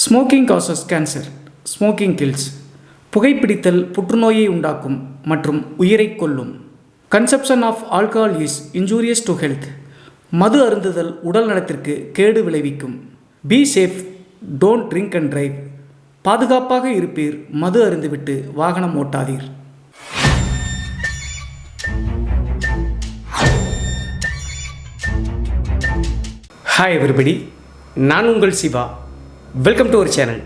Smoking causes cancer. Smoking kills. புகைப்பிடித்தல் புற்றுநோயை உண்டாக்கும் மற்றும் உயிரை கொல்லும். Consumption of alcohol is injurious to health. மது அருந்துதல் உடல் நலத்திற்கு கேடு விளைவிக்கும். Be safe, don't drink and drive. பாதுகாப்பாக இருப்பீர், மது அருந்துவிட்டு வாகனம் ஓட்டாதீர். ஹாய் எவ்ரிபடி, நான் உங்கள் Shiva. Welcome to our channel.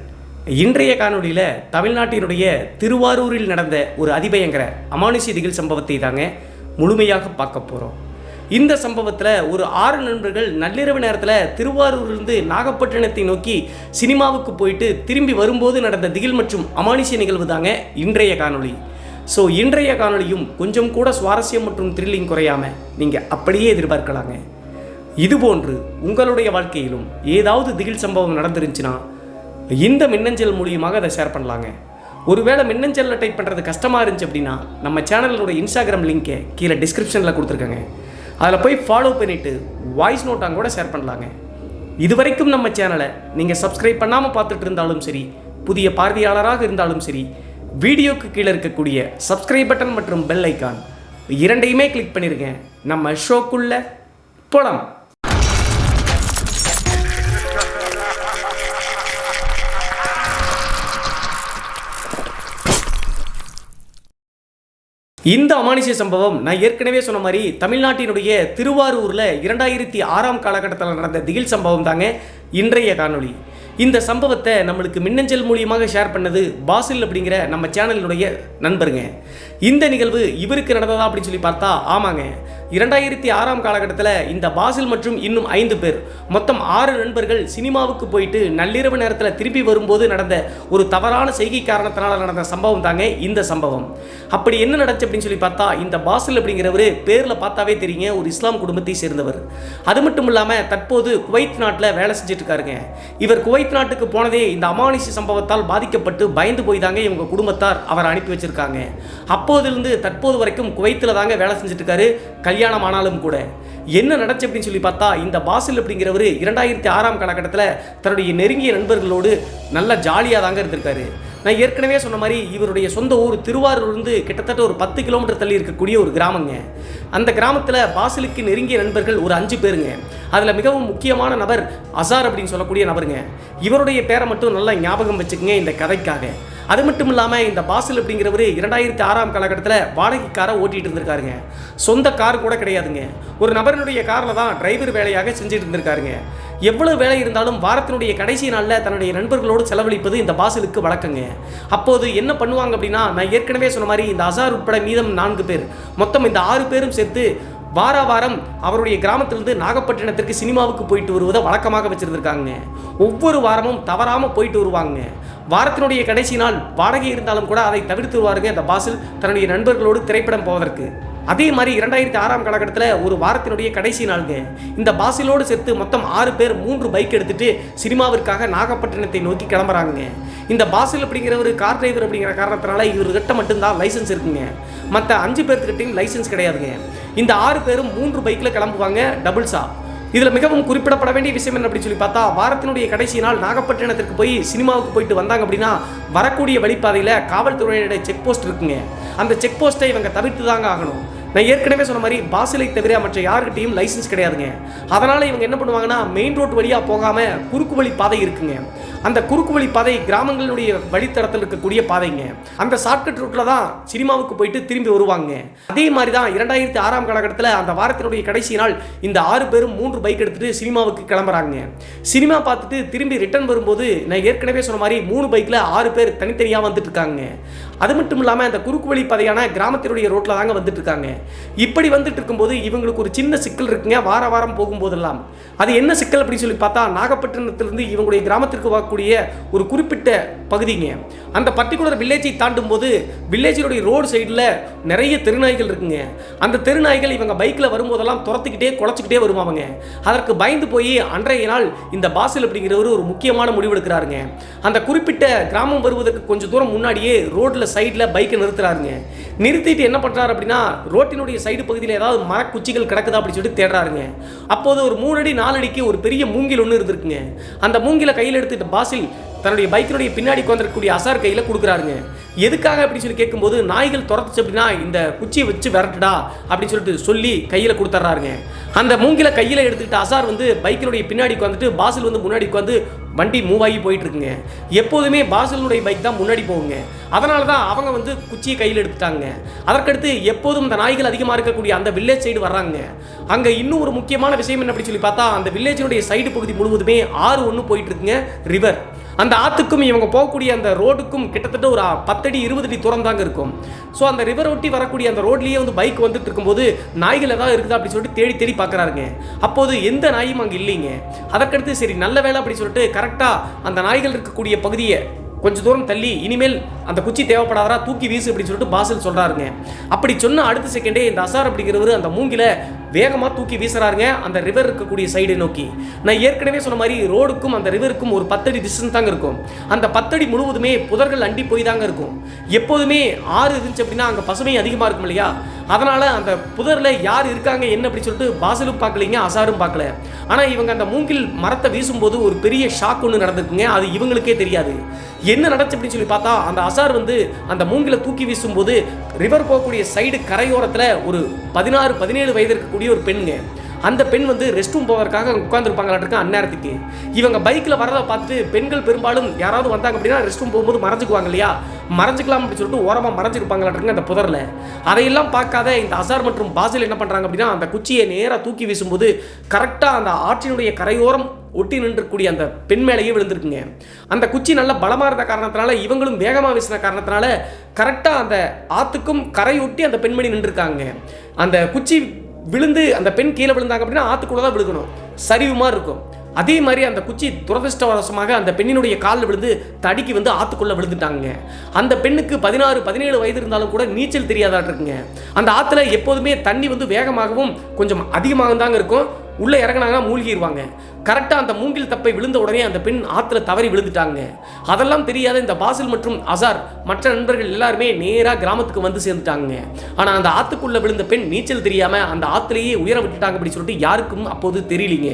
இன்றைய காணொலியில் தமிழ்நாட்டினுடைய திருவாரூரில் நடந்த ஒரு அதிபயங்கர அமானுஷ்ய திகில் சம்பவத்தை தாங்க முழுமையாக பார்க்க போகிறோம். இந்த சம்பவத்தில் ஒரு 6 நண்பர்கள் நள்ளிரவு நேரத்தில் திருவாரூரிலிருந்து நாகப்பட்டினத்தை நோக்கி சினிமாவுக்கு போயிட்டு திரும்பி வரும்போது நடந்த திகில் மற்றும் அமானுஷ்ய நிகழ்வு தாங்க இன்றைய காணொலி. ஸோ இன்றைய காணொலியும் கொஞ்சம் கூட சுவாரஸ்யம் மற்றும் த்ரில்லிங் குறையாமல் நீங்கள் அப்படியே எதிர்பார்க்கலாங்க. இதுபோன்று உங்களுடைய வாழ்க்கையிலும் ஏதாவது திகில் சம்பவம் நடந்துருந்துச்சுன்னா இந்த மின்னஞ்சல் மூலியமாக அதை ஷேர் பண்ணலாங்க. ஒருவேளை மின்னஞ்சலில் டைப் பண்ணுறது கஷ்டமாக இருந்துச்சு அப்படின்னா நம்ம சேனலோட இன்ஸ்டாகிராம் லிங்கை கீழே டிஸ்கிரிப்ஷனில் கொடுத்துருக்காங்க. அதில் போய் ஃபாலோ பண்ணிவிட்டு வாய்ஸ் நோட்டாங்க கூட ஷேர் பண்ணலாங்க. இது வரைக்கும் நம்ம சேனலை நீங்கள் சப்ஸ்கிரைப் பண்ணாமல் பார்த்துட்டு இருந்தாலும் சரி, புதிய பார்வையாளராக இருந்தாலும் சரி, வீடியோக்கு கீழே இருக்கக்கூடிய சப்ஸ்கிரைப் பட்டன் மற்றும் பெல் ஐக்கான் இரண்டையுமே கிளிக் பண்ணிடுங்க. நம்ம ஷோக்குள்ளே போகலாம். இந்த அமானுஷ்ய சம்பவம் நான் ஏற்கனவே சொன்ன மாதிரி தமிழ்நாட்டினுடைய திருவாரூரில் 2006 காலகட்டத்தில் நடந்த திகில் சம்பவம் தாங்க இன்றைய காணொலி. இந்த சம்பவத்தை நம்மளுக்கு மின்னஞ்சல் மூலியமாக ஷேர் பண்ணது பாசில் அப்படிங்கிற நம்ம சேனலினுடைய நண்பருங்க. இந்த நிகழ்வு இவருக்கு நடந்ததா அப்படின்னு சொல்லி பார்த்தா ஆமாங்க, 2006 காலகட்டத்தில் இந்த பாசில் மற்றும் இன்னும் 5 பேர், மொத்தம் 6 நண்பர்கள் சினிமாவுக்கு போயிட்டு நள்ளிரவு நேரத்தில் திரும்பி வரும்போது நடந்த ஒரு தவறான செய்கை காரணத்தினால நடந்த சம்பவம் தாங்க இந்த சம்பவம். அப்படி என்ன நடந்துச்சு அப்படின்னு சொல்லி பார்த்தா, இந்த பாசில் அப்படிங்கிறவர் பேரில் பார்த்தாவே தெரியுங்க, ஒரு இஸ்லாம் குடும்பத்தை சேர்ந்தவர். அது மட்டும் இல்லாமல் தற்போது குவைத் நாட்டில் வேலை செஞ்சுட்டு இருக்காருங்க. இவர் குவைத் நாட்டுக்கு போனதே இந்த அமானுஷ்ய சம்பவத்தால் பாதிக்கப்பட்டு பயந்து போய் தாங்க இவங்க குடும்பத்தார் அவர் அனுப்பி வச்சிருக்காங்க. அப்போதிலிருந்து தற்போது வரைக்கும் குவைத்தில் தாங்க வேலை செஞ்சுட்டு இருக்காரு. கல்யாணம் ஆனாலும் கூட என்ன நடந்துச்சு அப்படின்னு சொல்லி பார்த்தா, இந்த பாசில் அப்படிங்கிறவர் 2006 காலகட்டத்தில் தன்னுடைய நெருங்கிய நண்பர்களோடு நல்லா ஜாலியாக தாங்க இருந்திருக்காரு. நான் ஏற்கனவே சொன்ன மாதிரி இவருடைய சொந்த ஊர் திருவாரூர்லேருந்து கிட்டத்தட்ட ஒரு 10 கிலோமீட்டர் தள்ளி இருக்கக்கூடிய ஒரு கிராமங்க. அந்த கிராமத்தில் பாசிலுக்கு நெருங்கிய நண்பர்கள் ஒரு 5 பேருங்க. அதில் மிகவும் முக்கியமான நபர் அசார் அப்படின்னு சொல்லக்கூடிய நபருங்க. இவருடைய பேரை மட்டும் நல்லா ஞாபகம் வச்சுக்கோங்க இந்த கதைக்காக. அது மட்டும் இல்லாமல் இந்த பாசில் அப்படிங்கிறவர் 2006 காலகட்டத்தில் வாடகை காரை ஓட்டிகிட்டு இருந்திருக்காருங்க. சொந்த கார் கூட கிடையாதுங்க. ஒரு நபரினுடைய காரில் தான் டிரைவர் வேலையாக செஞ்சுட்டு இருந்திருக்காருங்க. எவ்வளவு வேலை இருந்தாலும் வாரத்தினுடைய கடைசி நாளில் தன்னுடைய நண்பர்களோடு செலவழிப்பது இந்த பாசிலுக்கு வழக்கங்க. அப்போது என்ன பண்ணுவாங்க அப்படின்னா, நான் ஏற்கனவே சொன்ன மாதிரி இந்த அசார் உட்பட மீதம் 4 பேர், மொத்தம் இந்த 6 பேரும் சேர்த்து வாரம் அவருடைய கிராமத்திலிருந்து நாகப்பட்டினத்திற்கு சினிமாவுக்கு போயிட்டு வருவதை வழக்கமாக வச்சுருந்துருக்காங்க. ஒவ்வொரு வாரமும் தவறாமல் போயிட்டு வருவாங்க. வாரத்தினுடைய கடைசி நாள் வாடகை இருந்தாலும் கூட அதை தவிர்த்து வருவாருங்க இந்த பாசில் தன்னுடைய நண்பர்களோடு திரைப்படம் போவதற்கு. அதே மாதிரி 2006 காலகட்டத்தில் ஒரு வாரத்தினுடைய கடைசி நாளுங்க, இந்த பாசிலோடு சேர்த்து மொத்தம் 6 பேர் 3 பைக் எடுத்துகிட்டு சினிமாவிற்காக நாகப்பட்டினத்தை நோக்கி கிளம்புறாங்க. இந்த பாசில் அப்படிங்கிற ஒரு கார் டிரைவர் அப்படிங்கிற காரணத்தினால இவர்கிட்ட மட்டும்தான் லைசன்ஸ் இருக்குங்க. மற்ற 5 பேர்த்துக்கிட்டையும் லைசன்ஸ் கிடையாதுங்க. இந்த 6 பேரும் 3 பைக்கில் கிளம்புவாங்க, டபுள்ஸா. இதில் மிகவும் குறிப்பிடப்பட வேண்டிய விஷயம் என்ன அப்படின்னு சொல்லி பார்த்தா, வாரத்தினுடைய கடைசி நாள் நாகப்பட்டினத்திற்கு போய் சினிமாவுக்கு போயிட்டு வந்தாங்க அப்படின்னா வரக்கூடிய வழிப்பாதையில் காவல்துறையினுடைய செக் போஸ்ட் இருக்குங்க. அந்த செக் போஸ்ட்டை இவங்க தவிர்த்து தாங்க ஆகணும். நான் ஏற்கனவே சொன்ன மாதிரி பாசிலை தவிர மற்ற யாருக்கிட்டையும் லைசன்ஸ் கிடையாதுங்க. அதனால் இவங்க என்ன பண்ணுவாங்கன்னா, மெயின் ரோட் வழியாக போகாமல் குறுக்கு வழி பாதை இருக்குங்க. அந்த குறுக்கு வழி பாதை கிராமங்களுடைய வழித்தடத்தில் இருக்கக்கூடிய பாதைங்க. அந்த ஷார்ட்கட் ரூட்டில் தான் சினிமாவுக்கு போயிட்டு திரும்பி வருவாங்க. அதே மாதிரி தான் 2006 காலகட்டத்தில் அந்த வாரத்தினுடைய கடைசி நாள் இந்த 6 பேரும் 3 பைக் எடுத்துகிட்டு சினிமாவுக்கு கிளம்புறாங்க. சினிமா பார்த்துட்டு திரும்பி ரிட்டர்ன் வரும்போது நான் ஏற்கனவே சொன்ன மாதிரி 3 பைக்கில் 6 பேர் தனித்தனியாக வந்துட்டு இருக்காங்க. அது மட்டும் இல்லாமல் அந்த குறுக்கு வழி பாதையான கிராமத்தினுடைய ரோட்டில் தாங்க வந்துட்டு இருக்காங்க. இப்படி வந்துட்டு இருக்கும்போது இவங்களுக்கு ஒரு சின்ன சிக்கல் இருக்குங்க. வாரம் போகும்போதெல்லாம் அது என்ன சிக்கல் அப்படின்னு சொல்லி பார்த்தா, நாகப்பட்டினத்திலிருந்து இவங்களுடைய கிராமத்திற்கு வரக்கூடிய ஒரு குறிப்பிட்ட பகுதிங்க. அந்த பர்டிகுலர் வில்லேஜை தாண்டும் போது வில்லேஜினுடைய ரோடு சைடில் நிறைய தெருநாய்கள் இருக்குங்க. அந்த தெருநாய்கள் இவங்க பைக்கில் வரும்போதெல்லாம் துரத்துக்கிட்டே குலைச்சிக்கிட்டே வருவாங்க. அதற்கு பயந்து போய் அன்றைய நாள் இந்த பாசில் அப்படிங்கிறவர் ஒரு முக்கியமான முடிவு எடுக்கிறாருங்க. அந்த குறிப்பிட்ட கிராமம் வருவதற்கு கொஞ்சம் தூரம் முன்னாடியே ரோட்டில் சைடில் பைக்கை நிறுத்துறாருங்க. நிறுத்திட்டு என்ன பண்ணுறாரு அப்படின்னா, ரோட்டினுடைய சைடு பகுதியில் ஏதாவது மரக்குச்சிகள் கிடக்குதா அப்படின்னு சொல்லிட்டு தேடுறாருங்க. அப்போது ஒரு 3 அடி 4 அடிக்கு ஒரு பெரிய மூங்கில் ஒன்று இருந்திருக்குங்க. அந்த மூங்கில கையில் எடுத்துட்டு பாசில் தன்னுடைய பைக்கினுடைய பின்னாடி உட்காந்துருக்கக்கூடிய அசார் கையில் கொடுக்குறாருங்க. எதுக்காக அப்படின்னு சொல்லி கேட்கும்போது, நாய்கள் துரத்துச்சு அப்படின்னா இந்த குச்சியை வச்சு விரட்டுடா அப்படின்னு சொல்லி கையில் கொடுத்துட்றாருங்க. அந்த மூங்கில கையில் எடுத்துக்கிட்டு அசார் வந்து பைக்கினுடைய பின்னாடி உட்காந்துட்டு பாசில் வந்து முன்னாடி உட்காந்து வண்டி மூவ் ஆகி போயிட்டு இருக்குங்க. எப்போதுமே பாசிலுடைய பைக் தான் முன்னாடி போகுங்க. அதனால தான் அவங்க வந்து குச்சியை கையில் எடுத்துட்டாங்க. அதற்கடுத்து எப்போதும் இந்த நாய்கள் அதிகமாக இருக்கக்கூடிய அந்த வில்லேஜ் சைடு வர்றாங்க. அங்கே இன்னும் ஒரு முக்கியமான விஷயம் என்ன அப்படின்னு சொல்லி பார்த்தா, அந்த வில்லேஜினுடைய சைடு பகுதி முழுவதுமே ஆறு ஒன்று போயிட்டு இருக்குங்க, ரிவர். அந்த ஆற்றுக்கும் இவங்க போகக்கூடிய அந்த ரோடுக்கும் கிட்டத்தட்ட ஒரு 10 அடி 20 அடி தூரம் தாங்க இருக்கும். ஸோ அந்த ரிவர் ஒட்டி வரக்கூடிய அந்த ரோட்லேயே வந்து பைக் வந்துட்டு இருக்கும்போது நாய்கள் ஏதாவது இருக்குதா அப்படின்னு சொல்லிட்டு தேடி தேடி பார்க்குறாருங்க. அப்போது எந்த நாயும் அங்கே இல்லைங்க. அதற்கடுத்து சரி நல்ல வேலை அப்படின்னு சொல்லிட்டு கரெக்டாக அந்த நாய்கள் இருக்கக்கூடிய பகுதியை கொஞ்சம் தூரம் தள்ளி இனிமேல் அந்த குச்சி தேவைப்படாதரா தூக்கி வீசு அப்படின்னு சொல்லிட்டு பாசில் சொல்கிறாருங்க. அப்படி சொன்ன அடுத்த செகண்டே இந்த அசார் அப்படிங்கிறவர் அந்த மூங்கில வேகமாக தூக்கி வீசுறாருங்க அந்த ரிவர் இருக்கக்கூடிய சைடை நோக்கி. நான் ஏற்கனவே சொன்ன மாதிரி ரோடுக்கும் அந்த ரிவருக்கும் ஒரு 10 அடி டிஸ்டன்ஸ் தாங்க இருக்கும். அந்த 10 அடி முழுவதுமே புதர்கள் அண்டி போய் தாங்க இருக்கும். எப்போதுமே ஆறு இருந்துச்சு அப்படின்னா அங்கே பசுமை அதிகமாக இருக்கும் இல்லையா, அதனால் அந்த புதரில் யார் இருக்காங்க என்ன அப்படின்னு சொல்லிட்டு பாசிலும் பார்க்கலைங்க, அசாரும் பார்க்கல. ஆனால் இவங்க அந்த மூங்கில் மரத்தை வீசும்போது ஒரு பெரிய ஷாக் ஒன்று நடந்திருக்குங்க. அது இவங்களுக்கே தெரியாது என்ன நடந்துச்சு அப்படின்னு சொல்லி பார்த்தா, அந்த அசார் வந்து அந்த மூங்கில தூக்கி வீசும்போது ரிவர் போகக்கூடிய சைடு கரையோரத்தில் ஒரு 16-17 வயது இருக்கக்கூடிய ஒரு பெண்ணுங்க. அந்த பெண் வந்து ரெஸ்ட் ரூம் போவதற்காக உட்காந்துருப்பாங்களாட்டிருக்கு அந்நேரத்துக்கு. இவங்க பைக்கில் வரதை பார்த்துட்டு பெண்கள் பெரும்பாலும் யாராவது வந்தாங்க அப்படின்னா ரெஸ்ட் ரூம் போகும்போது மறைஞ்சிக்குவாங்க இல்லையா, மறைஞ்சிக்கலாம் அப்படின்னு சொல்லிட்டு ஓரமாக மறைஞ்சிருப்பாங்களாட்டிருக்கு அந்த புதரில். அதையெல்லாம் பார்க்காத இந்த அசார் மற்றும் பாசில் என்ன பண்ணுறாங்க அப்படின்னா, அந்த குச்சியை நேராக தூக்கி வீசும்போது கரெக்டாக அந்த ஆற்றினுடைய கரையோரம் ஒட்டி நின்றுக்கூடிய அந்த பெண் மேலேயே விழுந்திருக்குங்க. அந்த குச்சி நல்லா பலமாக இருந்த காரணத்தினால இவங்களும் வேகமாக வீசின காரணத்தினால கரெக்டாக அந்த ஆற்றுக்கும் கரை ஒட்டி அந்த பெண்மணி நின்றுருக்காங்க. அந்த குச்சி விழுந்து அந்த பெண் கீழே விழுந்தாங்க அப்படின்னா ஆற்றுக்குள்ளே தான் விழுகணும், சரிவு மாதிரி இருக்கும். அதே மாதிரி அந்த குச்சி துரதிருஷ்டவசமாக அந்த பெண்ணினுடைய காலில் விழுந்து தடிக்கு வந்து ஆற்றுக்குள்ளே விழுந்துட்டாங்க. அந்த பெண்ணுக்கு 16-17 வயது இருந்தாலும் கூட நீச்சல் தெரியாதாட்டு இருக்குங்க. அந்த ஆற்றுல எப்போதுமே தண்ணி வந்து வேகமாகவும் கொஞ்சம் அதிகமாக தாங்க இருக்கும். உள்ளே இறங்கினாங்கன்னா மூழ்கிடுவாங்க. கரெக்டாக அந்த மூங்கில் தப்பை விழுந்த உடனே அந்த பெண் ஆற்றுல தவறி விழுந்துட்டாங்க. அதெல்லாம் தெரியாத இந்த பாசில் மற்றும் அசார் மற்ற நண்பர்கள் எல்லாருமே நேராக கிராமத்துக்கு வந்து சேர்ந்துட்டாங்க. ஆனால் அந்த ஆற்றுக்குள்ளே விழுந்த பெண் நீச்சல் தெரியாமல் அந்த ஆற்றுலேயே உயர விட்டுட்டாங்க அப்படின்னு சொல்லிட்டு யாருக்கும் அப்போது தெரியலிங்க.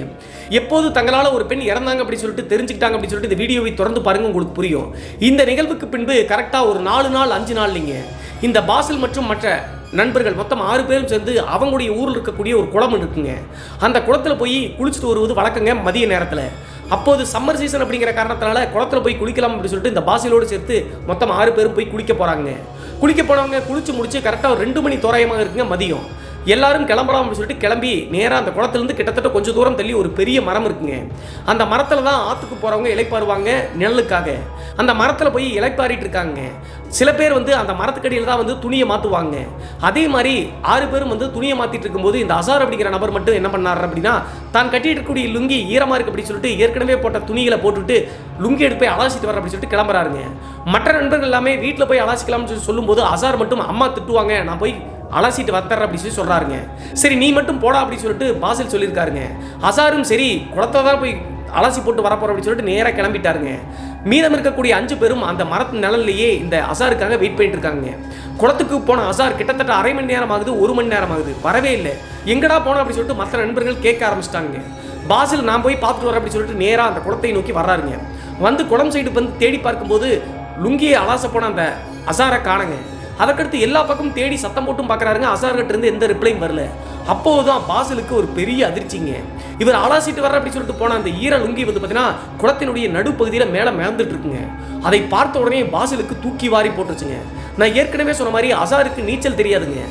எப்போது தங்களால் ஒரு பெண் இறந்தாங்க அப்படின்னு சொல்லிட்டு தெரிஞ்சுக்கிட்டாங்க அப்படின்னு சொல்லிட்டு இந்த வீடியோவை தொடர்ந்து பாருங்க, உங்களுக்கு புரியும். இந்த நிகழ்வுக்கு பின்பு கரெக்டாக ஒரு 4 நாள் 5 நாள் இல்லைங்க, இந்த பாசில் மற்றும் மற்ற நண்பர்கள் மொத்தம் 6 பேரும் சேர்ந்து அவங்களுடைய ஊரில் இருக்கக்கூடிய ஒரு குளம் இருக்குங்க. அந்த குளத்தில் போய் குளிச்சுட்டு வருவது வழக்கங்க மதிய நேரத்தில். அப்போது சம்மர் சீசன் அப்படிங்கிற காரணத்தினால குளத்தில் போய் குளிக்கலாம் அப்படின்னு சொல்லிட்டு இந்த பாசிலோடு சேர்த்து மொத்தம் 6 பேரும் போய் குளிக்க போகிறாங்க. குளிக்க போனவங்க குளிச்சு முடிச்சு கரெக்டாக ஒரு 2 மணி தோராயமாக இருக்குங்க மதியம். எல்லாரும் கிளம்பலாம் அப்படின்னு சொல்லிட்டு கிளம்பி நேராக அந்த குளத்துலேருந்து கிட்டத்தட்ட கொஞ்சம் தூரம் தள்ளி ஒரு பெரிய மரம் இருக்குங்க. அந்த மரத்தில் தான் ஆற்றுக்கு போகிறவங்க இலைப்பாருவாங்க நிழலுக்காக. அந்த மரத்தில் போய் இலைப்பாரிட்டு இருக்காங்க. சில பேர் வந்து அந்த மரத்துக்கடியில் தான் வந்து துணியை மாற்றுவாங்க. அதே மாதிரி 6 பேரும் வந்து துணியை மாற்றிட்டு இருக்கும்போது இந்த அசார் அப்படிங்கிற நபர் மட்டும் என்ன பண்ணார் அப்படின்னா, தான் கட்டிட்டு இருக்கக்கூடிய லுங்கி ஈரமாக இருக்குது அப்படின்னு சொல்லிட்டு ஏற்கனவே போட்ட துணிகளை போட்டுவிட்டு லுங்கி எடுத்து போய் அலாசிட்டு வர அப்படின்னு சொல்லிட்டு கிளம்புறாருங்க. மற்ற நண்பர்கள் எல்லாமே வீட்டில் போய் அலாசிக்கலாம்னு சொல்லி சொல்லும்போது அசார் மட்டும் அம்மா திட்டுவாங்க, நான் போய் அலாசிட்டு வந்தர்ற அப்படின்னு சொல்லி சொல்கிறாருங்க. சரி நீ மட்டும் போடா அப்படின்னு சொல்லிட்டு பாசில் சொல்லியிருக்காருங்க. அசாரும் சரி குளத்தை தான் போய் அலாசி போட்டு வரப்போற அப்படின்னு சொல்லிட்டு நேராக கிளம்பிட்டாருங்க. மீதம் இருக்கக்கூடிய 5 பேரும் அந்த மரத்து நிழல்லையே இந்த அசாருக்காக வெயிட் பண்ணிட்டு இருக்காங்க. குளத்துக்கு போன அசார் கிட்டத்தட்ட அரை மணி நேரம் ஆகுது, 1 மணி நேரம் ஆகுது, வரவே இல்லை. எங்கடா போனோம் அப்படின்னு சொல்லிட்டு மற்ற நண்பர்கள் கேட்க ஆரம்பிச்சிட்டாங்க. பாசில் நான் போய் பார்த்துட்டு வரேன் அப்படின்னு சொல்லிட்டு நேராக அந்த குளத்தை நோக்கி வர்றாருங்க. வந்து குளம் சைடு வந்து தேடி பார்க்கும்போது லுங்கியை அலாச போன அந்த அசாரை காணுங்க. அதற்கடுத்து எல்லா பக்கமும் தேடி சத்தம் போட்டும் பார்க்குறாருங்க. அசார்கிட்ட இருந்து எந்த ரிப்ளையும் வரல. அப்போதுதான் பாசிலுக்கு ஒரு பெரிய அதிர்ச்சிங்க. இவர் அலாசிட்டு வர அப்படின்னு சொல்லிட்டு போன அந்த ஈர லுங்கி வந்து பார்த்தீங்கன்னா குளத்தினுடைய நடுப்பகுதியில் மேலே மிதந்துட்டு இருக்குங்க. அதை பார்த்த உடனே பாசிலுக்கு தூக்கி வாரி போட்டுருச்சுங்க. நான் ஏற்கனவே சொன்ன மாதிரி அசாருக்கு நீச்சல் தெரியாதுங்க.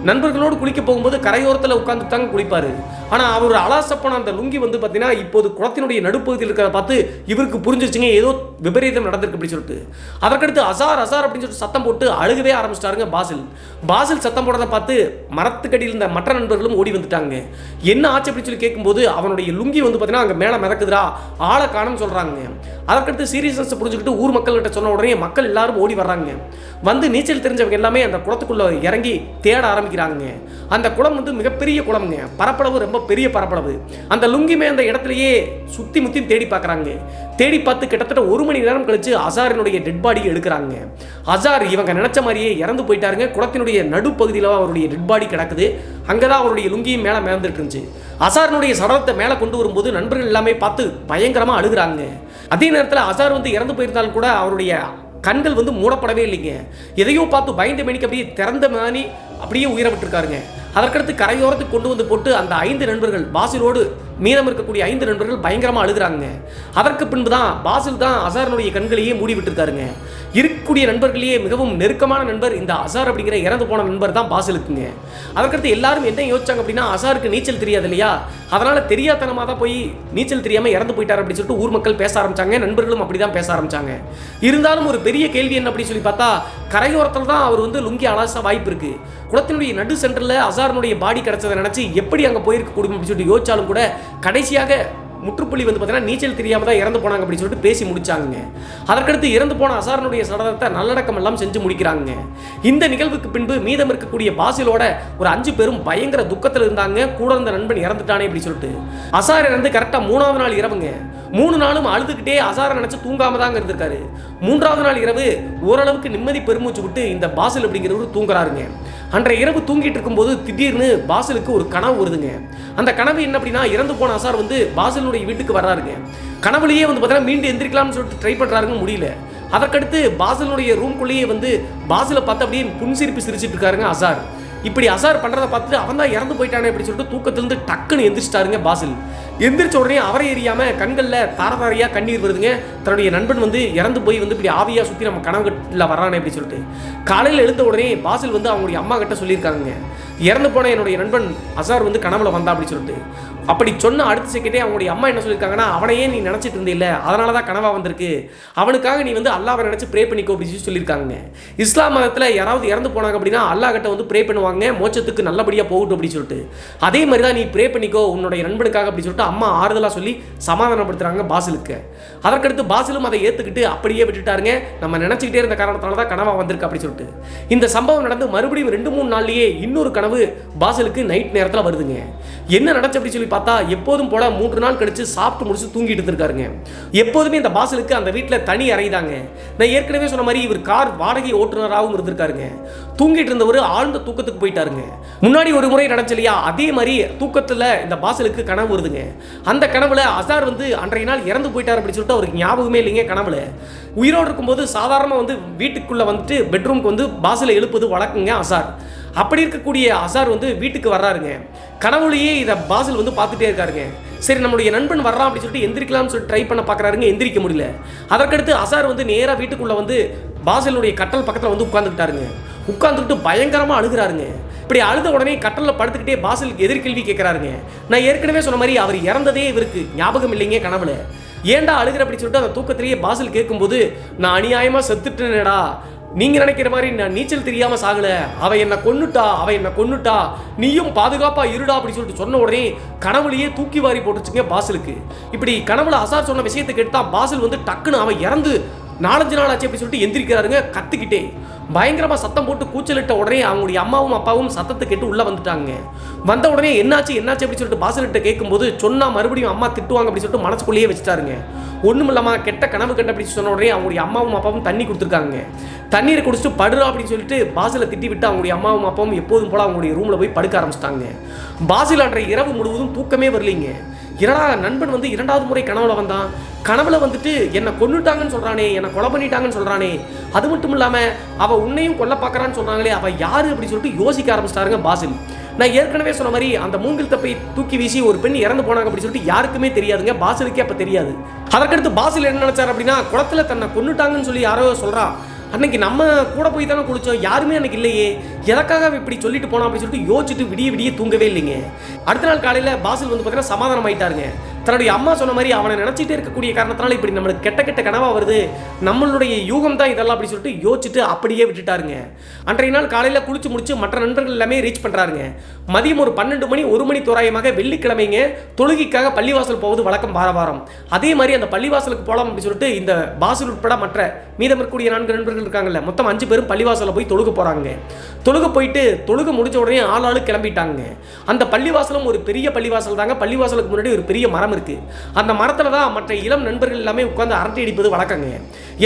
நண்பர்களோடு குளிக்க போகும்போது கரையோரத்தில் உட்காந்து தாங்க குளிப்பார். ஆனால் அவர் அலாசப்போன அந்த லுங்கி வந்து பார்த்தீங்கன்னா இப்போது குளத்தினுடைய நடுப்பகுதியில் இருக்கிறத பார்த்து இவருக்கு புரிஞ்சிச்சுங்க, ஏதோ விபரீதம் நடந்திருக்கு அப்படின்னு சொல்லிட்டு. அதற்கடுத்து அசார் அசார் அப்படின்னு சொல்லிட்டு சத்தம் போட்டு அழுகவே ஆரம்பிச்சிட்டாருங்க பாசில். பாசில் சத்தம் போடுறதை பார்த்து மரத்துக்கடியில் இருந்த மற்ற நண்பர்களும் ஓடி வந்துட்டாங்க. என்ன ஆச்சு அப்படின்னு சொல்லி கேட்கும்போது அவனுடைய லுங்கி வந்து பார்த்தீங்கன்னா அங்கே மேலே மிதக்குதுரா, ஆளை காணும்னு சொல்கிறாங்க. அதற்கடுத்து சீரியஸ்னஸ் புரிஞ்சுக்கிட்டு ஊர் மக்கள்கிட்ட சொன்ன உடனே மக்கள் எல்லாரும் ஓடி வர்றாங்க. வந்து நீச்சல் தெரிஞ்சவங்க எல்லாமே அந்த குளத்துக்குள்ளே இறங்கி தேட ஆரம்பிக்கிறாங்க. அந்த குளம் வந்து மிகப்பெரிய குளம்ங்க, பரப்பளவு ரொம்ப பெரிய பரப்பளவு. அந்த லுங்கிமே அந்த இடத்துலயே சுத்தி முத்தி தேடி பார்க்குறாங்க. தேடி பார்த்து கிட்டத்தட்ட 1 மணி நேரம் கழிச்சு அசாரினுடைய டெட் பாடியை எடுக்கிறாங்க. அசார் இவங்க நினைச்ச மாதிரியே இறந்து போயிட்டாருங்க. குளத்தினுடைய நடுப்பகுதியில் அவருடைய டெட் பாடி கிடக்குது. அங்கே தான் அவருடைய லுங்கியும் மேலே மிதந்துட்டு இருந்துச்சு. அசாரனுடைய சடலத்தை மேலே கொண்டு வரும்போது நண்பர்கள் எல்லாமே பார்த்து பயங்கரமாக அழுகிறாங்க. அதே நேரத்தில் அசார் வந்து இறந்து போயிருந்தாலும் கூட அவருடைய கண்கள் வந்து மூடப்படவே இல்லைங்க. எதையோ பார்த்து பயந்து மணிக்கு அப்படியே திறந்த மாதிரி அப்படியே உயிரை விட்டுருக்காருங்க. அதற்கடுத்து கரையோரத்துக்கு கொண்டு வந்து போட்டு அந்த 5 நண்பர்கள் பாசிலோடு மீதம் இருக்கக்கூடிய 5 நண்பர்கள் பயங்கரமாக அழுகிறாங்க. அதற்கு பின்பு தான் பாசில் தான் அசாரனுடைய கண்களையே மூடி விட்டுருக்காருங்க. இருக்கக்கூடிய நண்பர்களையே மிகவும் நெருக்கமான நண்பர் இந்த அசார் அப்படிங்கிற இறந்து போன நண்பர் தான் பாசிலுக்குங்க. அதற்கடுத்து எல்லாரும் என்ன யோசிச்சாங்க அப்படின்னா, அசாருக்கு நீச்சல் தெரியாது இல்லையா, அதனால தெரியாதனமாக தான் போய் நீச்சல் தெரியாமல் இறந்து போயிட்டார் அப்படின்னு சொல்லிட்டு ஊர் மக்கள் பேச ஆரம்பிச்சாங்க. நண்பர்களும் அப்படி தான் பேச ஆரம்பிச்சாங்க. இருந்தாலும் ஒரு பெரிய கேள்வி என்ன அப்படின்னு சொல்லி பார்த்தா, கரையோரத்தில் தான் அவர் வந்து லுங்கி அலாச வாய்ப்பு இருக்கு. குளத்தினுடைய நடு சென்டரில் அசாரனுடைய பாடி கிடைச்சதை நினைச்சு எப்படி அங்கே போயிருக்க கூடும் அப்படின்னு சொல்லிட்டு யோசிச்சாலும் கூட கடைசியாக முற்றுப்புள்ளி வந்து பார்த்தீங்கன்னா நீச்சல் தெரியாமல் தான் இறந்து போனாங்க அப்படின்னு சொல்லிட்டு பேசி முடிச்சாங்க. அதற்கடுத்து இறந்து போன அசாரனுடைய சடலத்தை நல்லடக்கம் எல்லாம் செஞ்சு முடிக்கிறாங்க. இந்த நிகழ்வுக்கு பின்பு மீதம் இருக்கக்கூடிய பாசிலோட ஒரு 5 பேரும் பயங்கர துக்கத்தில் இருந்தாங்க. கூட இருந்த நண்பன் இறந்துட்டானே அப்படின்னு சொல்லிட்டு. அசார் இறந்து கரெக்டாக 3ஆவது நாள் இரவுங்க. 3 நாளும் அழுதுகிட்டே அசாரை நினைச்சு தூங்காம தாங்க இருந்திருக்காரு. 3ஆவது நாள் இரவு ஓரளவுக்கு நிம்மதி பெருமூச்சு விட்டு இந்த பாசில் அப்படிங்கிறவர் தூங்குறாருங்க. அன்றைய இரவு தூங்கிட்டு இருக்கும்போது திடீர்னு பாசிலுக்கு ஒரு கனவு வருதுங்க. அந்த கனவு என்ன அப்படின்னா, இறந்து போன அசார் வந்து பாசிலுடைய வீட்டுக்கு வர்றாருங்க. கனவுலேயே வந்து பார்த்தீங்கன்னா மீண்டும் எந்திரிக்கலாம்னு சொல்லிட்டு ட்ரை பண்ணுறாருங்க, முடியல. அதற்கடுத்து பாசிலுடைய ரூம்குள்ளேயே வந்து பாசிலை பார்த்து அப்படியே புன்சிரிப்பு சிரிச்சிட்டு இருக்காருங்க அசார். இப்படி அசார் பண்ணுறதை பார்த்துட்டு அவன் தான் இறந்து போயிட்டானே அப்படின்னு சொல்லிட்டு தூக்கத்திலிருந்து டக்குன்னு எந்திரிச்சிட்டாருங்க பாசில். எந்திரிச்ச உடனே அவரை எரியாமல் கண்களில் தாரதாரியாக கண்ணீர் வருதுங்க. தன்னுடைய நண்பன் வந்து இறந்து போய் வந்து இப்படி ஆவியாக சுற்றி நம்ம கனவுல வரானே அப்படின்னு சொல்லிட்டு. காலையில் எழுந்த உடனே பாசில் வந்து அவங்களுடைய அம்மா கிட்ட சொல்லியிருக்காங்க, இறந்து போன என்னுடைய நண்பன் அசார் வந்து கனவுல வந்தா அப்படின்னு சொல்லிட்டு. அப்படி சொன்ன அடுத்த செகண்டே அவங்களுடைய அம்மா என்ன சொல்லியிருக்காங்கன்னா, அவனையே நீ நினச்சிட்டு இருந்தில்ல, அதனால தான் கனவா வந்திருக்கு, அவனுக்காக நீ வந்து அல்லாஹ்வை நினச்சி ப்ரே பண்ணிக்கோ அப்படின்னு சொல்லியிருக்காங்க. இஸ்லாம் மதத்தில் யாராவது இறந்து போனாங்க அப்படின்னா அல்லாஹ் கிட்ட வந்து ப்ரே பண்ணுவாங்க, மோட்சத்துக்கு நல்லபடியாக போகட்டும் அப்படின்னு சொல்லிட்டு. அதே மாதிரி தான் நீ ப்ரே பண்ணிக்கோ உன்னுடைய நண்பனுக்காக அப்படின்னு சொல்லிட்டு அம்மா ஆறுதலாக சொல்லி சமாதானப்படுத்துறாங்க பாசிலுக்கு. அதற்கடுத்து பாசிலும் அதை ஏற்றுக்கிட்டு அப்படியே விட்டுட்டாருங்க. நம்ம நினச்சிக்கிட்டே இருந்த காரணத்தால தான் கனவா வந்திருக்கு அப்படின்னு சொல்லிட்டு. இந்த சம்பவம் நடந்து மறுபடியும் 2-3 நாள்லேயே இன்னொரு கனவு பாசிலுக்கு நைட் நேரத்தில் வருதுங்க. என்ன நடந்துச்சு அப்படின்னு சொல்லி பார்த்தா, எப்போதும் போல 3 நாள் கழிச்சு சாப்பிட்டு முடிச்சு தூங்கிட்டு இருக்காருங்க. எப்போதுமே இந்த பாசிலுக்கு அந்த வீட்டில் தனி அறைதாங்க. நான் ஏற்கனவே சொன்ன மாதிரி இவர் கார் வாடகை ஓட்டுநராகவும் இருந்திருக்காருங்க. தூங்கிட்டு இருந்தவர் ஆழ்ந்த தூக்கத்துக்கு போயிட்டாருங்க. முன்னாடி ஒரு முறை நடந்துச்சு இல்லையா, அதே மாதிரி தூக்கத்தில் இந்த பாசிலுக்கு கனவு வருதுங்க. அந்த கனவுல அசார் வந்து அன்றைய நாள் இறந்து போயிட்டார் அப்படின்னு சொல்லிட்டு அவருக்கு ஞாபகமே இல்லைங்க. கனவுல உயிரோடு இருக்கும்போது சாதாரணமாக வந்து வீட்டுக்குள்ளே வந்துட்டு பெட்ரூம்க்கு வந்து பாசிலை எழுப்புவது வழக்குங்க அசார். அப்படி இருக்கக்கூடிய அசார் வந்து வீட்டுக்கு வர்றாருங்க. கனவுலையே இதை பாசில் வந்து பார்த்துட்டே இருக்காருங்க. சரி நம்மளுடைய நண்பன் வர்றான் அப்படின்னு சொல்லிட்டு எந்திரிக்கலாம்னு சொல்லிட்டு ட்ரை பண்ண பார்க்குறாருங்க, எந்திரிக்க முடியல. அதற்கடுத்து அசார் வந்து நேராக வீட்டுக்குள்ளே வந்து பாசிலுடைய கட்டல் பக்கத்தில் வந்து உட்காந்துக்கிட்டாருங்க. உட்காந்துக்கிட்டு பயங்கரமாக அழுகிறாருங்க. இப்படி அழுத உடனே கட்டலில் படுத்துக்கிட்டே பாசிலுக்கு எதிர்கேள்வி கேட்குறாருங்க. நான் ஏற்கனவே சொன்ன மாதிரி அவர் இறந்ததே இவருக்கு ஞாபகம் இல்லைங்க கனவுல. ஏன்டா அழுகிற அப்படின்னு சொல்லிட்டு அந்த தூக்கத்திலேயே பாசில் கேட்கும்போது, நான் அநியாயமாக செத்துட்டேனேடா, நீங்கள் நினைக்கிற மாதிரி நான் நீச்சல் தெரியாமல் சாகலை, அவள் என்னை கொன்னுட்டா, நீயும் பாதுகாப்பாக இருடா அப்படின்னு சொல்லிட்டு சொன்ன உடனே கனவுலையே தூக்கி வாரி போட்டுச்சுங்க பாசிலுக்கு. இப்படி கனவுல அசார் சொன்ன விஷயத்தை கேட்டா பாசில் வந்து டக்குன்னு அவன் இறந்து 4-5 நாள் ஆச்சு அப்படி சொல்லிட்டு எந்திரிக்கிறாருங்க கத்திக்கிட்டே. பயங்கரமாக சத்தம் போட்டு கூச்சலிட்ட உடனே அவங்களுடைய அம்மாவும் அப்பாவும் சத்தத்தை கேட்டு உள்ளே வந்துட்டாங்க. வந்த உடனே என்னாச்சு அப்படின்னு சொல்லிட்டு பாசில்கிட்ட கேட்கும்போது சொன்னா மறுபடியும் அம்மா திட்டுவாங்க அப்படின்னு சொல்லிட்டு மனசுக்குள்ளேயே வச்சுட்டாருங்க. ஒன்றும் இல்லாமல் கெட்ட கனவு கட்ட அப்படின்னு சொன்ன உடனே அவங்களுடைய அம்மாவும் அப்பாவும் தண்ணி கொடுத்துருக்காங்க. தண்ணீரை குடிச்சிட்டு படுறா அப்படின்னு சொல்லிட்டு பாசிலை திட்டி விட்டு அவங்களுடைய அம்மாவும் அப்பாவும் எப்போதும் போல அவங்களுடைய ரூமில் போய் படுக்க ஆரம்பிச்சிட்டாங்க. பாசில் அன்றைய இரவு முழுவதும் தூக்கமே வரலைங்க. இரடா நண்பன் வந்து 2வது முறை கனவுல வந்தான், கனவுல வந்துட்டு என்னை கொன்னுட்டாங்கன்னு சொல்கிறானே, என்னை கொலை பண்ணிட்டாங்கன்னு சொல்கிறானே, அது மட்டும் இல்லாமல் அவள் உன்னையும் கொல்ல பார்க்குறான்னு சொல்கிறாங்களே, அவள் யார் அப்படின்னு சொல்லிட்டு யோசிக்க ஆரம்பிச்சிட்டாருங்க பாசில். நான் ஏற்கனவே சொன்ன மாதிரி அந்த மூங்கில் தப்பை தூக்கி வீசி ஒரு பெண் இறந்து போனாங்க அப்படின்னு சொல்லிட்டு யாருக்குமே தெரியாதுங்க, பாசிலுக்கே அப்போ தெரியாது. அதற்கடுத்து பாசில் என்ன நினைச்சார் அப்படின்னா, குளத்தில் தன்னை கொன்னுட்டாங்கன்னு சொல்லி யாரோ சொல்கிறா, அன்னைக்கு நம்ம கூட போய் தானே குளிச்சோம், யாருமே அன்னைக்கு இல்லையே, எதற்காக இப்படி சொல்லிட்டு போனோம் அப்படின்னு சொல்லிட்டு யோசிச்சுட்டு விடிய தூங்கவே இல்லைங்க. அடுத்த நாள் காலையில் பாசில் வந்து பார்த்தீங்கன்னா சமாதானம் ஆயிட்டாருங்க. தன்னுடைய அம்மா சொன்ன மாதிரி அவனை நினச்சிட்டே இருக்கக்கூடிய காரணத்தினால இப்படி நம்மளுக்கு கெட்ட கனவா வருது, நம்மளுடைய யூகம் தான் இதெல்லாம் அப்படின்னு சொல்லிட்டு யோசிச்சுட்டு அப்படியே விட்டுட்டாருங்க. அன்றைய நாள் காலையில் குளிச்சு முடிச்சு மற்ற நண்பர்கள் எல்லாமே ரீச் பண்ணுறாருங்க. மதியம் ஒரு 12 மணி 1 மணி தோராயமாக வெள்ளிக்கிழமைங்க தொழுகைக்காக பள்ளிவாசல் போவது வழக்கம் வாரம். அதே மாதிரி அந்த பள்ளிவாசலுக்கு போகலாம் அப்படின்னு சொல்லிட்டு இந்த பாசில் உட்பட மற்ற மீதம் இருக்கக்கூடிய 4 நண்பர்கள் இருக்காங்கல்ல, மொத்தம் 5 பேரும் பள்ளிவாசலில் போய் தொழுக போகிறாங்க. தொழுக போயிட்டு தொழுக முடிச்ச உடனே ஆளாளு கிளம்பிட்டாங்க. அந்த பள்ளிவாசலும் ஒரு பெரிய பள்ளிவாசல் தாங்க. பள்ளிவாசலுக்கு முன்னாடி ஒரு பெரிய மரம் இருக்கு. அந்த மரத்துல தான் மற்ற இளம் நண்பர்கள் எல்லாமே உட்கார்ந்து அரட்டை அடிப்பது வழக்கங்க.